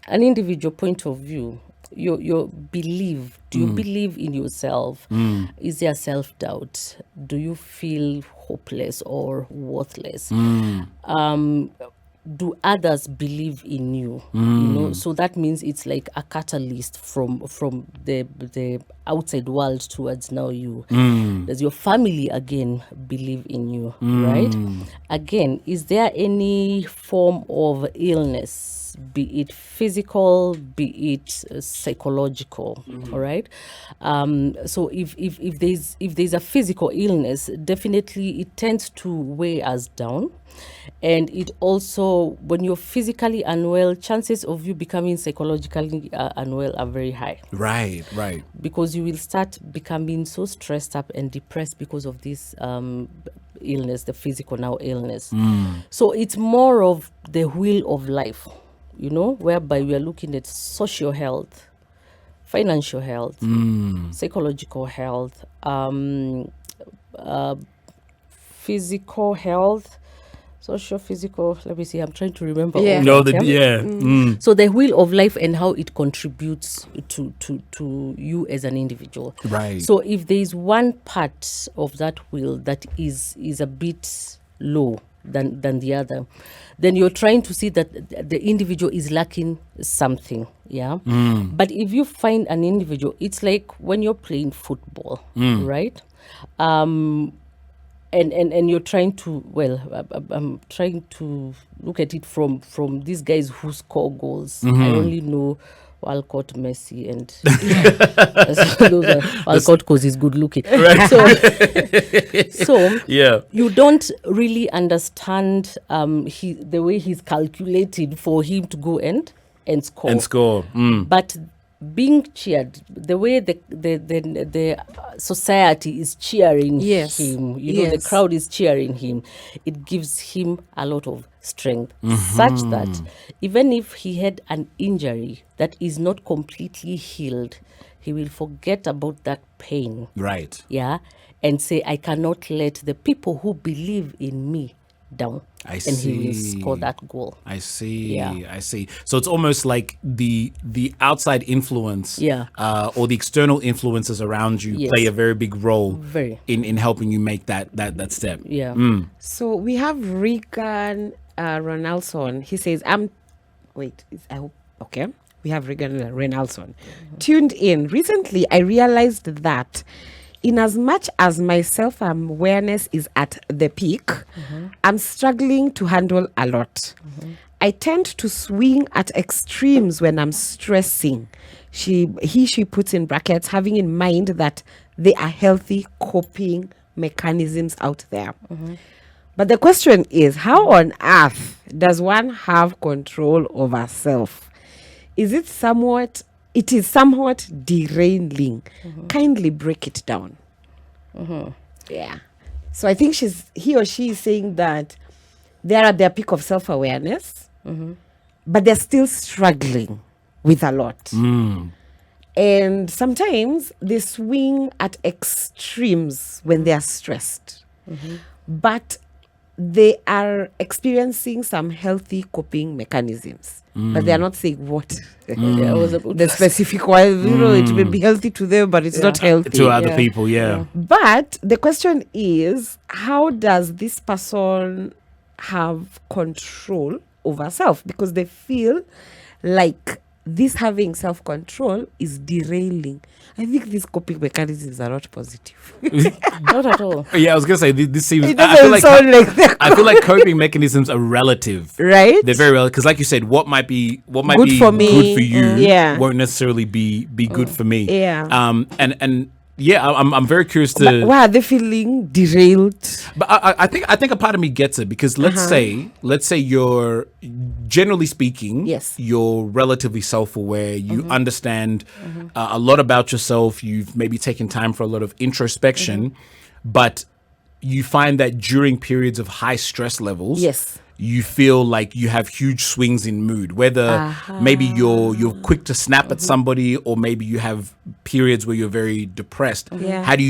individual point of view, your belief, do you believe in yourself? Is there self-doubt? Do you feel hopeless or worthless? Do others believe in you? So that means it's like a catalyst from the outside world towards now you. Does your family again believe in you? Right? Again, is there any form of illness, be it physical, be it psychological? All right. So if there's a physical illness, definitely it tends to weigh us down. And it also, when you're physically unwell, chances of you becoming psychologically unwell are very high. Right. Because you will start becoming so stressed up and depressed because of this illness, the physical now illness. So it's more of the wheel of life, whereby we are looking at social health, financial health, psychological health, physical health, social, physical. Let me see. I'm trying to remember. Yeah. all No, that, yeah. So the wheel of life and how it contributes to you as an individual. Right. So if there is one part of that wheel that is a bit low than the other, then you're trying to see that the individual is lacking something. Yeah. But if you find an individual, it's like when you're playing football, right? And you're trying to, I'm trying to look at it from these guys who score goals. I only know Walcott, Messi, and so those are Walcott because he's good looking. Right. So Yeah. you don't really understand the way he's calculated for him to go and score. And score. But being cheered, the way the society is cheering Yes. him, the Yes. crowd is cheering him, it gives him a lot of strength, such that even if he had an injury that is not completely healed, he will forget about that pain. Right. Yeah. And say, I cannot let the people who believe in me down. I And he will see. score that goal. I see. Yeah. I see. So it's almost like the outside influence, Yeah. or the external influences around you Yes. play a very big role Very. in helping you make that step. Yeah. So we have Regan Ronaldson. He says, I hope, okay. We have Regan Ronaldson. Tuned in. Recently, I realized that in as much as my self-awareness is at the peak, I'm struggling to handle a lot. I tend to swing at extremes when I'm stressing. She puts in brackets, having in mind that there are healthy coping mechanisms out there. But the question is, how on earth does one have control over self? It is somewhat derailing. Kindly break it down. Yeah. So I think he or she is saying that they're at their peak of self-awareness, but they're still struggling with a lot. And sometimes they swing at extremes when they are stressed. But they are experiencing some healthy coping mechanisms. But they are not saying what Yeah, I was about the to specific one. It may be healthy to them, but it's not healthy. To other Yeah. people, yeah. But the question is, how does this person have control over self? Because they feel like this having self-control is derailing. I think these coping mechanisms are not positive. Not at all. Yeah, I was gonna say this seems. It I doesn't feel like sound like that. I feel like coping mechanisms are relative. Right? They're very relative because, like you said, what might be Good for me. good for you, Yeah. won't necessarily be good for me. Yeah. And yeah, I'm very curious But to. why are they feeling derailed? But I think a part of me gets it because let's say you're, generally speaking, Yes. you're relatively self-aware. You understand a lot about yourself. You've maybe taken time for a lot of introspection, but you find that during periods of high stress levels, Yes. you feel like you have huge swings in mood, whether maybe you're quick to snap at somebody, or maybe you have periods where you're very depressed. Yeah. How do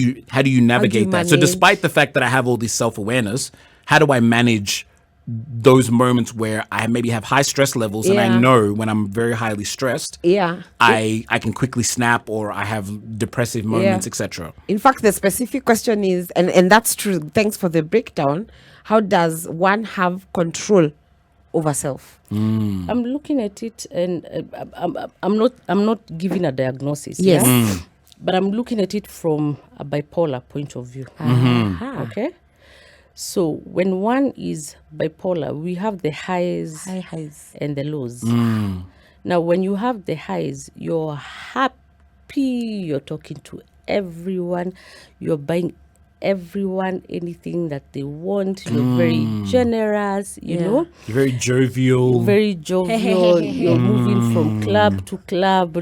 you navigate that? So manage? despite the fact that I have all this self-awareness, how do I manage those moments where I maybe have high stress levels and I Yeah. know when I'm very highly stressed, Yeah. I can quickly snap, or I have depressive moments, etc. In fact, the specific question is, and that's true. Thanks for the breakdown. How does one have control over self? I'm looking at it, and I'm not giving a diagnosis. Yes. Yeah? But I'm looking at it from a bipolar point of view. Okay. So when one is bipolar, we have the highs and the lows. Now, when you have the highs, you're happy, you're talking to everyone, you're buying everyone anything that they want, you're very generous, you know, You're very jovial. very jovial, you're moving from club to club,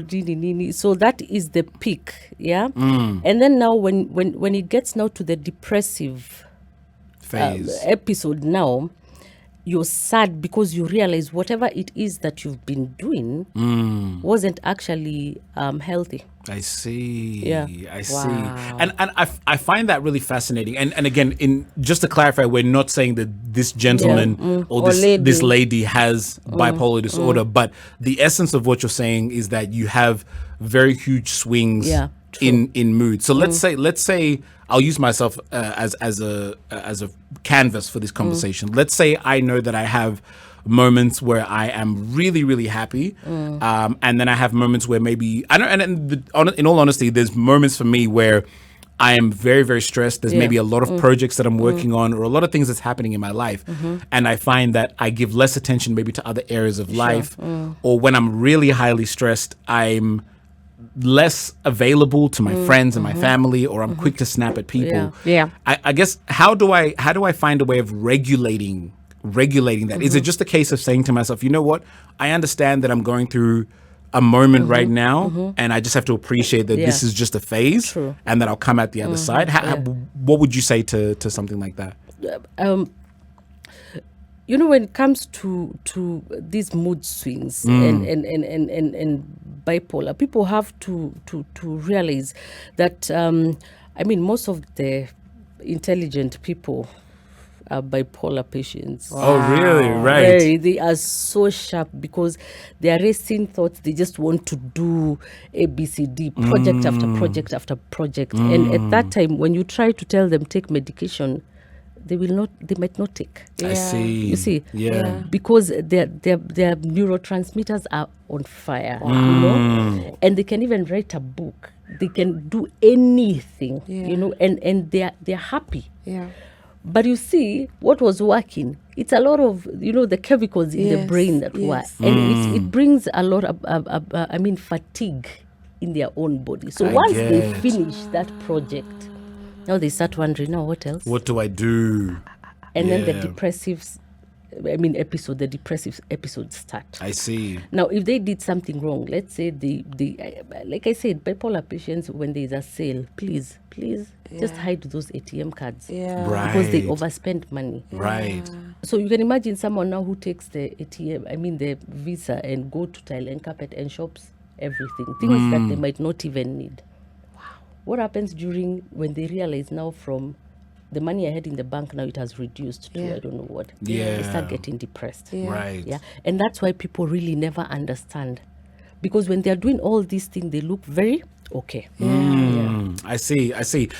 so that is the peak. Yeah. And then now when it gets now to the depressive phase. episode, now you're sad because you realize whatever it is that you've been doing wasn't actually healthy. I see. Yeah. I see. And I find that really fascinating. And again, just to clarify, we're not saying that this gentleman or this lady has bipolar disorder, but the essence of what you're saying is that you have very huge swings in mood. So let's say I'll use myself as a canvas for this conversation. Let's say I know that I have moments where I am really, really happy, and then I have moments where maybe I don't. And in all honesty, there's moments for me where I am very, very stressed. There's maybe a lot of projects that I'm working on, or a lot of things that's happening in my life, and I find that I give less attention maybe to other areas of life, or when I'm really highly stressed, I'm less available to my friends and my family, or I'm quick to snap at people. I guess how do I find a way of regulating that? Is it just a case of saying to myself, you know what, I understand that I'm going through a moment right now, and I just have to appreciate that this is just a phase, and that I'll come out the other side? What would you say to something like that? When it comes to these mood swings and bipolar, people have to realize that most of the intelligent people are bipolar patients. Oh, really? Right. They are so sharp because they are racing thoughts. They just want to do ABCD, project after project after project. And at that time, when you try to tell them take medication, they might not take. I see. You see? Yeah. Because their neurotransmitters are on fire, and they can even write a book. They can do anything, and they're happy. Yeah. But you see, what was working, it's a lot of, the chemicals in the brain that work. And it brings a lot of, fatigue in their own body. So once they finish that project, now they start wondering, now what else? What do I do? And then the depressive episodes start. I see. Now, if they did something wrong, let's say like I said, bipolar patients, when there is a sale, please just hide those ATM cards. Yeah. Right. Because they overspend money. Right. So you can imagine someone now who takes the ATM, the Visa, and go to tile and carpet and shops everything, things that they might not even need. Wow. What happens when they realize now from the money I had in the bank, now it has reduced to I don't know what. Yeah. They start getting depressed. Yeah. Right. Yeah. And that's why people really never understand. Because when they're doing all these things, they look very okay. I see.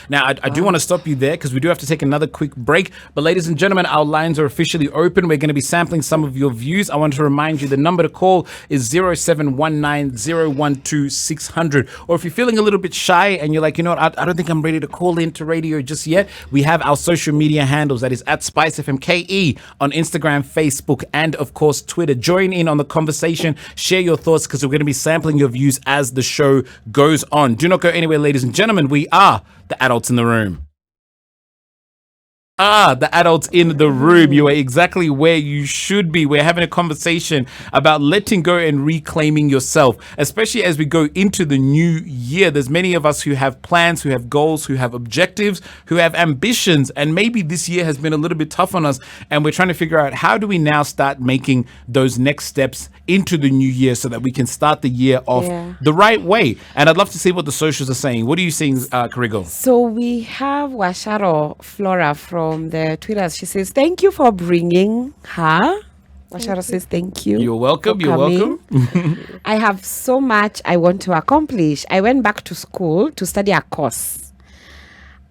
Now, I do want to stop you there because we do have to take another quick break. But ladies and gentlemen, our lines are officially open. We're going to be sampling some of your views. I want to remind you the number to call is 0719 012 600. Or if you're feeling a little bit shy and you're like, I don't think I'm ready to call into radio just yet, we have our social media handles. That is at SpiceFM KE on Instagram, Facebook, and of course, Twitter. Join in on the conversation. Share your thoughts because we're going to be sampling your views as the show goes on. Do not go anywhere, ladies and gentlemen. We are the adults in the room. The adults in the room. You are exactly where you should be. We're having a conversation about letting go and reclaiming yourself, especially as we go into the new year. There's many of us who have plans, who have goals, who have objectives, who have ambitions, and maybe this year has been a little bit tough on us, and we're trying to figure out how do we now start making those next steps into the new year so that we can start the year off the right way. And I'd love to see what the socials are saying. What are you seeing, Karigo? So we have Washaro Flora from the Twitter. She says, thank you for bringing her. Washaro says, thank you. You're welcome. You're welcome. I have so much I want to accomplish. I went back to school to study a course.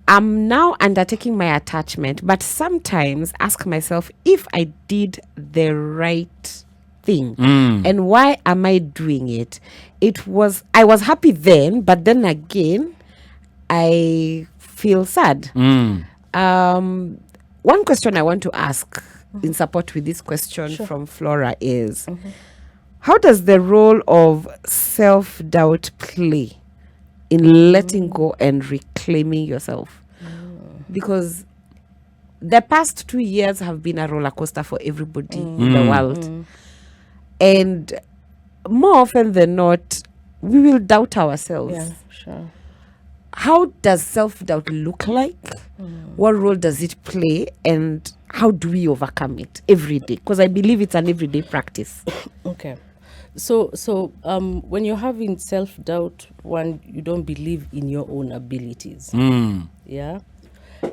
I'm now undertaking my attachment, but sometimes ask myself if I did the right thing and why am I doing it. I was happy then, but then again I feel sad. One question I want to ask in support with this question from Flora is how does the role of self-doubt play in letting go and reclaiming yourself? Because the past 2 years have been a roller coaster for everybody in the world. And more often than not, we will doubt ourselves. Yeah, sure. how does self-doubt look like? What role does it play? And how do we overcome it every day? Because I believe it's an everyday practice. Okay. So when you're having self-doubt, one, you don't believe in your own abilities. Yeah.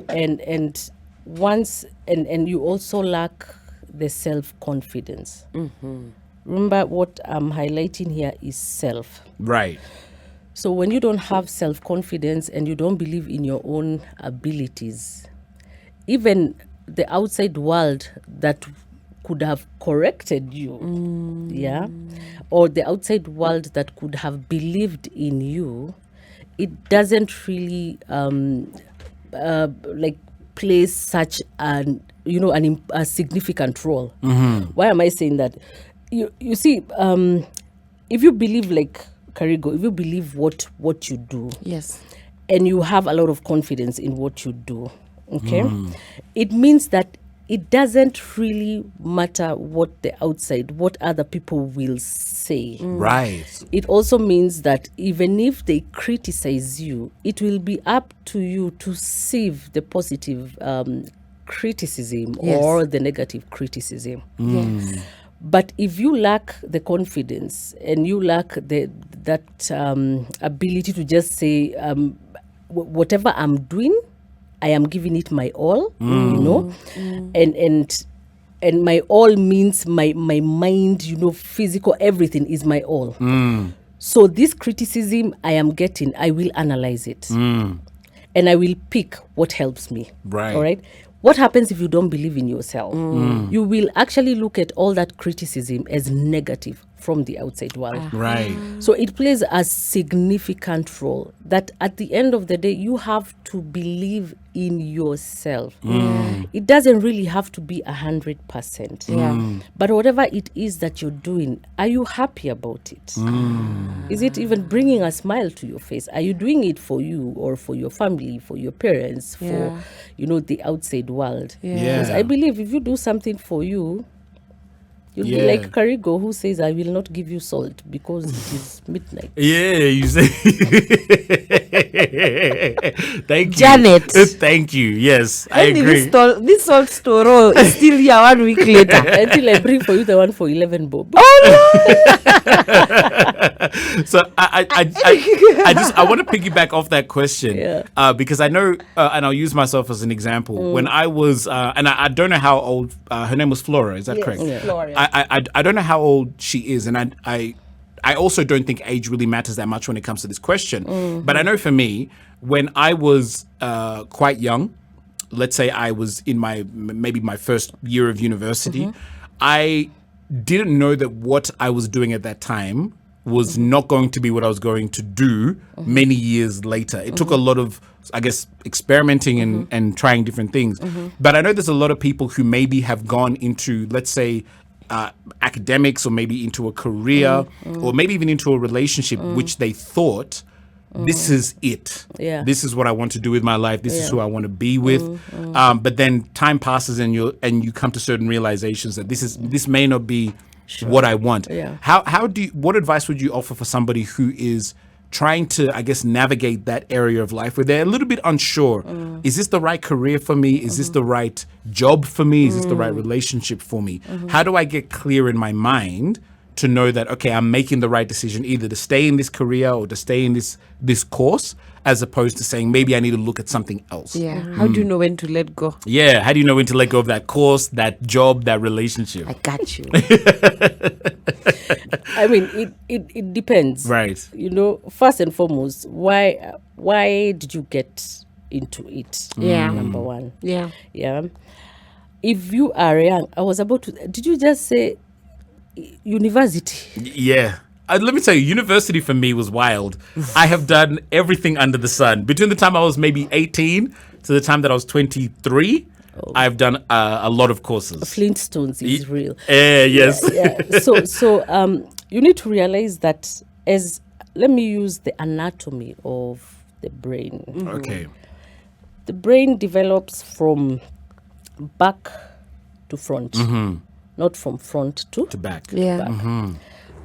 And once, and you also lack the self-confidence. Remember, what I'm highlighting here is self. Right. So when you don't have self-confidence and you don't believe in your own abilities, even the outside world that could have corrected you, yeah, or the outside world that could have believed in you, it doesn't really like plays such a significant role. Why am I saying that? You see, if you believe, like Karigo, if you believe what you do, Yes. and you have a lot of confidence in what you do, okay, it means that it doesn't really matter what other people will say. Right. It also means that even if they criticize you, it will be up to you to sieve the positive criticism Yes. or the negative criticism. Yes. But if you lack the confidence and you lack that ability to just say, whatever I'm doing, I am giving it my all, and my all means my mind, physical, everything is my all. So this criticism I am getting, I will analyze it, and I will pick what helps me. Right. All right. What happens if you don't believe in yourself? You will actually look at all that criticism as negative from the outside world. Right. So it plays a significant role that at the end of the day, you have to believe in yourself. It doesn't really have to be 100%. Yeah. But whatever it is that you're doing, are you happy about it? Is it even bringing a smile to your face? Are you doing it for you or for your family, for your parents, for, the outside world? Yeah. Because I believe if you do something for you, you'll be Yeah. like Karigo, who says, I will not give you salt because it is midnight. Yeah, you say. Thank you, Janet. Thank you. Yes, I agree. This salt store is still here 1 week later. Until I bring for you the one for 11 bob. So I want to piggyback off that question, because I know, and I'll use myself as an example. When I was, and I don't know how old her name was Flora. Is that correct? Yeah. Flora. I don't know how old she is, and I also don't think age really matters that much when it comes to this question. But I know for me, when I was quite young, let's say I was in maybe my first year of university, I didn't know that what I was doing at that time was not going to be what I was going to do many years later. It took a lot of, I guess, experimenting and trying different things. But I know there's a lot of people who maybe have gone into, let's say, academics, or maybe into a career, or maybe even into a relationship, which they thought, this is it. Yeah. This is what I want to do with my life. This is who I want to be with. But then time passes, and you come to certain realizations that this may not be what I want. Yeah. What advice would you offer for somebody who is trying to, I guess, navigate that area of life where they're a little bit unsure? Is this the right career for me? Is this the right job for me? Is this the right relationship for me? How do I get clear in my mind to know that, okay, I'm making the right decision either to stay in this career or to stay in this course, as opposed to saying maybe I need to look at something else? Yeah. How do you know when to let go? Yeah. How do you know when to let go of that course, that job, that relationship? I got you. I mean, it depends. Right. First and foremost, why did you get into it? Yeah. Number one. Yeah. Yeah. If you are young, did you just say university? Yeah. Let me tell you, university for me was wild. I have done everything under the sun. Between the time I was maybe 18 to the time that I was 23, I've done a lot of courses. Flintstones is real. Yes. Yeah. So you need to realize that, let me use the anatomy of the brain. Okay. The brain develops from back to front, not from front to back. Yeah.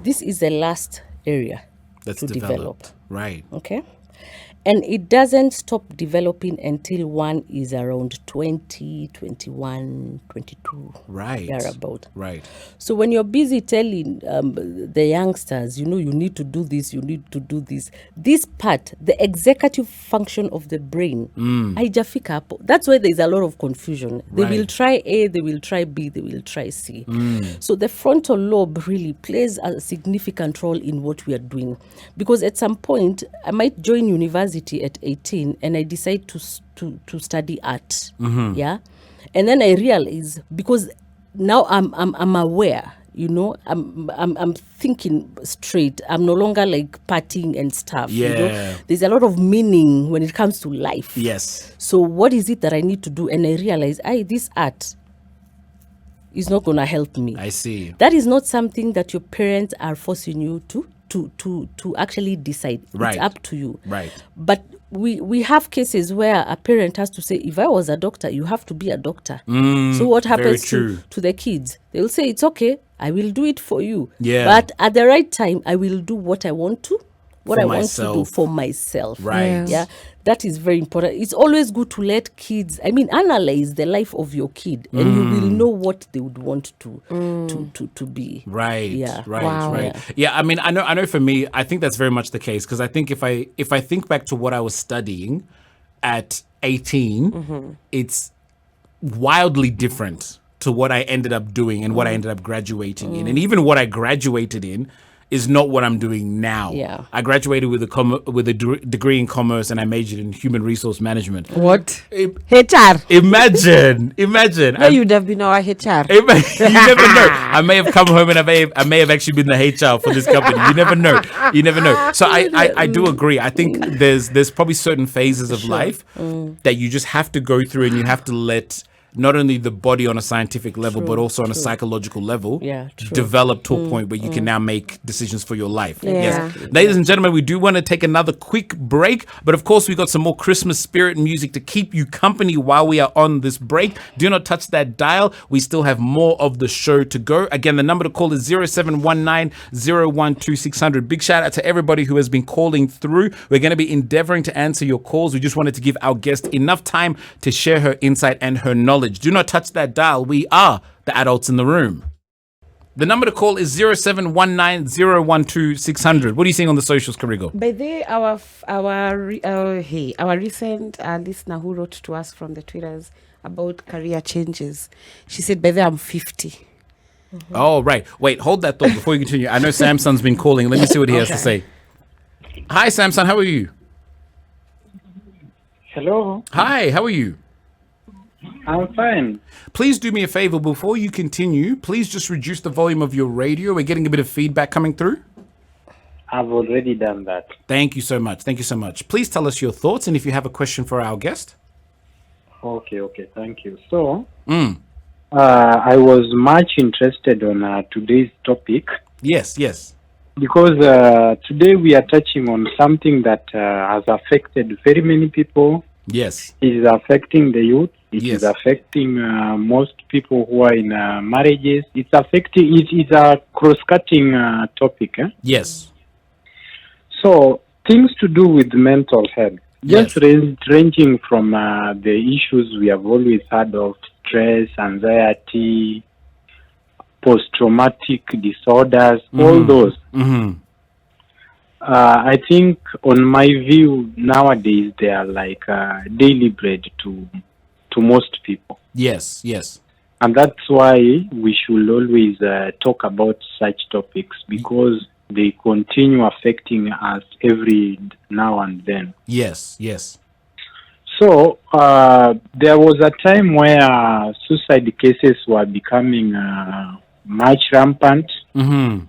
This is the last area That's to developed. develop. Right. Okay. And it doesn't stop developing until one is around 20, 21, 22. Right. Thereabout. Right. So when you're busy telling the youngsters, you need to do this, you need to do this part, the executive function of the brain, haijafika hapo. That's why there's a lot of confusion. They Right. will try A, they will try B, they will try C. So the frontal lobe really plays a significant role in what we are doing. Because at some point, I might join university at 18 and I decide to study art. Yeah. And then I realize, because now I'm aware, I'm thinking straight. I'm no longer like partying and stuff. Yeah. There's a lot of meaning when it comes to life. Yes. So what is it that I need to do? And I realize, this art is not going to help me. I see. That is not something that your parents are forcing you to actually decide. Right. It's up to you. Right. But we have cases where a parent has to say, if I was a doctor, you have to be a doctor. So what happens true. to the kids? They will say, it's okay, I will do it for you. Yeah. But at the right time, I will do what I want to. What For I want to myself. do for myself. Right. Yes. Yeah. That is very important. It's always good to let kids, analyze the life of your kid, and you will know what they would want to be. Right. Yeah. Right. Wow. Right. Yeah. I mean, I know. For me, I think that's very much the case, because I think if I think back to what I was studying at 18, it's wildly different to what I ended up doing and what I ended up graduating in, and even what I graduated in is not what I'm doing now. Yeah. I graduated with a degree in commerce, and I majored in human resource management. What? I- HR. Imagine. No, you'd have been our HR. You never know. I may have come home and I may have actually been the HR for this company. You never know. So I do agree. I think there's probably certain phases of life that you just have to go through, and you have to let not only the body on a scientific level, but also on a psychological level, Yeah, true. develop to a point where you can now make decisions for your life. Yeah. Yes. Ladies and gentlemen, we do want to take another quick break, but of course we got some more Christmas spirit music to keep you company while we are on this break. Do not touch that dial. We still have more of the show to go. Again, the number to call is 0719 012 600. Big shout out to everybody who has been calling through. We're going to be endeavoring to answer your calls. We just wanted to give our guest enough time to share her insight and her knowledge. Do not touch that dial. We are the adults in the room. The number to call is 0719 012 600. What are you seeing on the socials, Karigo? By the way, our recent listener who wrote to us from the Twitters about career changes, she said, by the way, I'm 50. Oh, right. Wait, hold that thought before you continue. I know Samson's been calling. Let me see what he has to say. Hi, Samson. How are you? Hello, Hi, how are you? I'm fine. Please do me a favor before you continue. Please just reduce the volume of your radio. We're getting a bit of feedback coming through. I've already done that. Thank you so much. Thank you so much. Please tell us your thoughts and if you have a question for our guest. Okay, thank you. So, I was much interested on today's topic Yes. because today we are touching on something that has affected very many people. Yes. It is affecting the youth. It Yes. is affecting most people who are in marriages. It is a cross-cutting topic. Yes. So, things to do with mental health. Just Yes. ranging from the issues we have always had of stress, anxiety, post-traumatic disorders, all those. Mm-hmm. I think, on my view, nowadays they are like daily bread to most people. Yes. And that's why we should always talk about such topics, because they continue affecting us every now and then. Yes. So there was a time where suicide cases were becoming much rampant. Mm-hmm.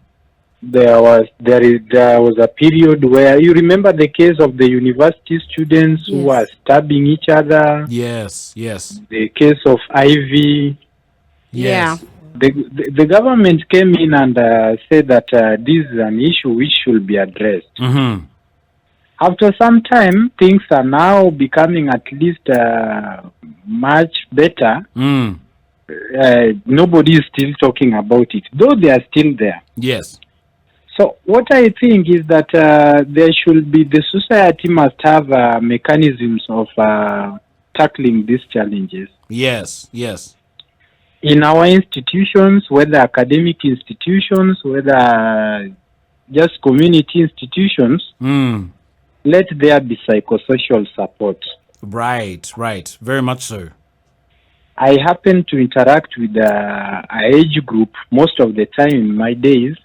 There was a period where, you remember the case of the university students who Yes. were stabbing each other. Yes. The case of Ivy. Yes. The government came in and said that this is an issue which should be addressed. Mm-hmm. After some time, things are now becoming at least much better. Mm. Nobody is still talking about it, though they are still there. Yes. So what I think is that the society must have mechanisms of tackling these challenges. Yes. In our institutions, whether academic institutions, whether just community institutions, let there be psychosocial support. Right. Very much so. I happen to interact with an age group most of the time in my days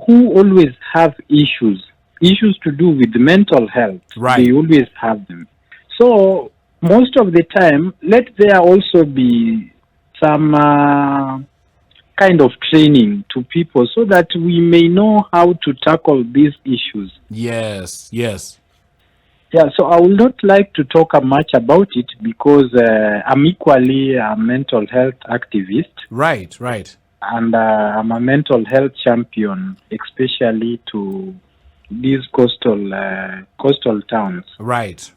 who always have issues to do with mental health. Right. They always have them. So most of the time, let there also be some kind of training to people so that we may know how to tackle these issues. Yes. Yeah, so I would not like to talk much about it because I'm equally a mental health activist. Right. And I'm a mental health champion, especially to these coastal towns. Right.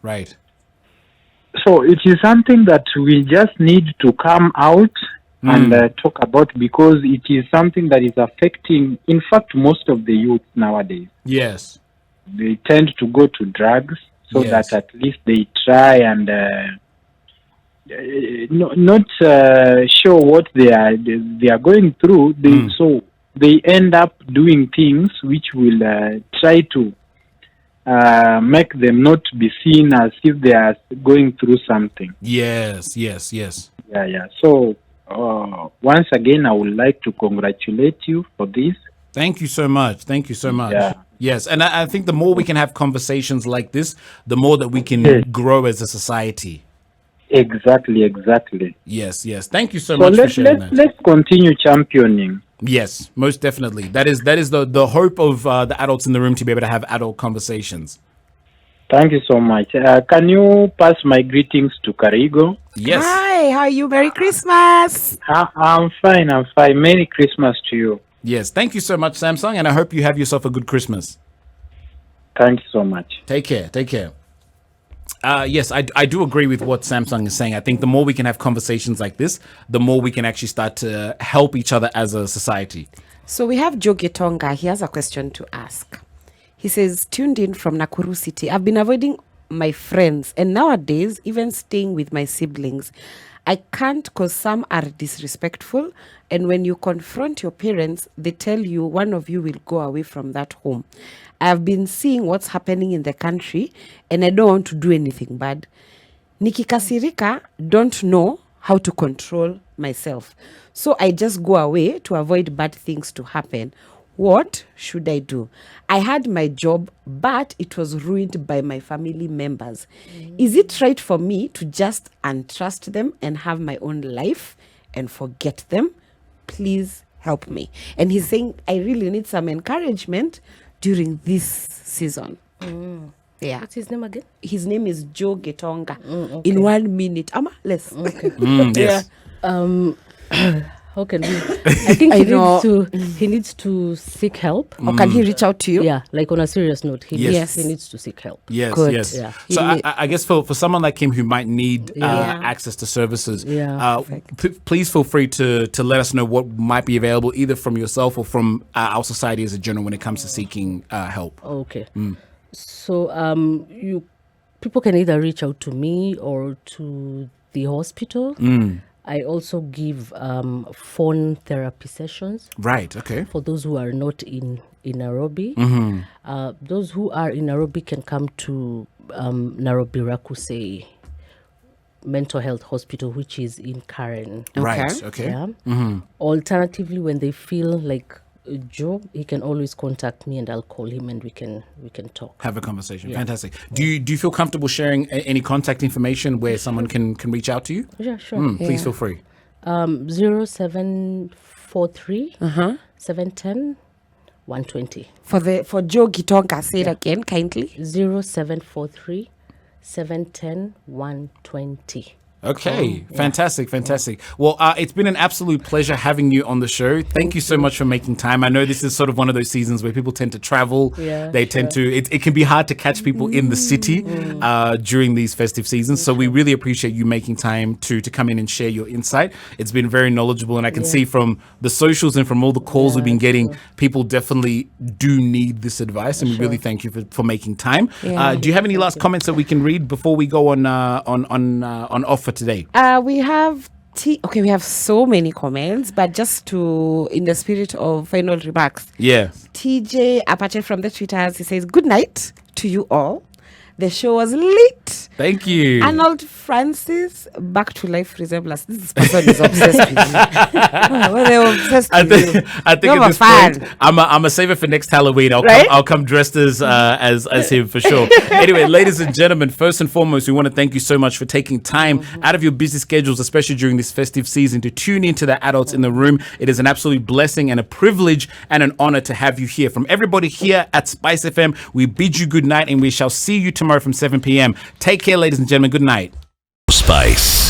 So it is something that we just need to come out and talk about because it is something that is affecting, in fact, most of the youth nowadays. Yes. They tend to go to drugs so Yes. that at least they try and not show what they are going through. So they end up doing things which will try to make them not be seen as if they are going through something. Yes. Yeah. So once again, I would like to congratulate you for this. Thank you so much. Yeah. Yes, and I think the more we can have conversations like this, the more that we can grow as a society. Exactly. Yes. Thank you so So much for sharing that. let's continue championing. Yes, most definitely. That is the hope of the adults in the room, to be able to have adult conversations. Thank you so much. Can you pass my greetings to Karigo? Yes. Hi, how are you? Merry Christmas. I'm fine. Merry Christmas to you. Yes. Thank you so much, Samsung, and I hope you have yourself a good Christmas. Thank you so much. Take care. Yes, I do agree with what Samsung is saying. I think the more we can have conversations like this, the more we can actually start to help each other as a society. So we have Joe Getonga. He has a question to ask. He says, tuned in from Nakuru City. I've been avoiding my friends and nowadays even staying with my siblings. I can't because some are disrespectful. And when you confront your parents, they tell you one of you will go away from that home. I've been seeing what's happening in the country and I don't want to do anything bad. Nikikasirika, don't know how to control myself. So I just go away to avoid bad things to happen. What should I do? I had my job, but it was ruined by my family members. Is it right for me to just untrust them and have my own life and forget them? Please help me. And he's saying, I really need some encouragement during this season. Yeah. What's his name again? His name is Joe Getonga. Okay. In 1 minute. Ama, let's. Okay. Yes. How can we? I think he needs to seek help. Or can he reach out to you? Yeah, like on a serious note, he Yes. needs to seek help. Yes, Good. yes. Yeah. So I guess for someone like him who might need access to services, please feel free to let us know what might be available either from yourself or from our society as a general when it comes to seeking help. Okay. So people can either reach out to me or to the hospital. I also give phone therapy sessions. Right, okay. For those who are not in Nairobi. Those who are in Nairobi can come to Nairobi Rakuse Mental Health Hospital, which is in Karen. Right, okay. Yeah. Alternatively, when they feel like a job, he can always contact me and I'll call him and we can talk. Have a conversation. Yeah. Fantastic. Do you feel comfortable sharing any contact information where someone can reach out to you? Yeah, sure. Please feel free. 0743 710 120. For Joe Gitonga, say it again kindly. 0743 710 120. Okay, fantastic. Well, it's been an absolute pleasure having you on the show. Thank you so much for making time. I know this is sort of one of those seasons where people tend to travel. Yeah, they tend to, it can be hard to catch people in the city during these festive seasons. So we really appreciate you making time to come in and share your insight. It's been very knowledgeable, and I can see from the socials and from all the calls we've been getting, people definitely do need this advice, and we really thank you for making time. Do you have any last comments that we can read before we go on off for today? We have we have so many comments, but just to, in the spirit of final remarks. Yeah. TJ Apache from the Twitters, he says, good night to you all. The show was lit. Thank you. Arnold Francis, back to life resemblance. This person is obsessed with you. Well, they're obsessed with you. I think You're at this fan. point, I'm a save it for next Halloween. Right? I'll come dressed as him for sure. Anyway, ladies and gentlemen, first and foremost, we want to thank you so much for taking time out of your busy schedules, especially during this festive season, to tune into the adults in the room. It is an absolute blessing and a privilege and an honor to have you here. From everybody here at SpiceFM, we bid you good night, and we shall see you tomorrow from 7 p.m. Take care, ladies and gentlemen. Good night. Spice.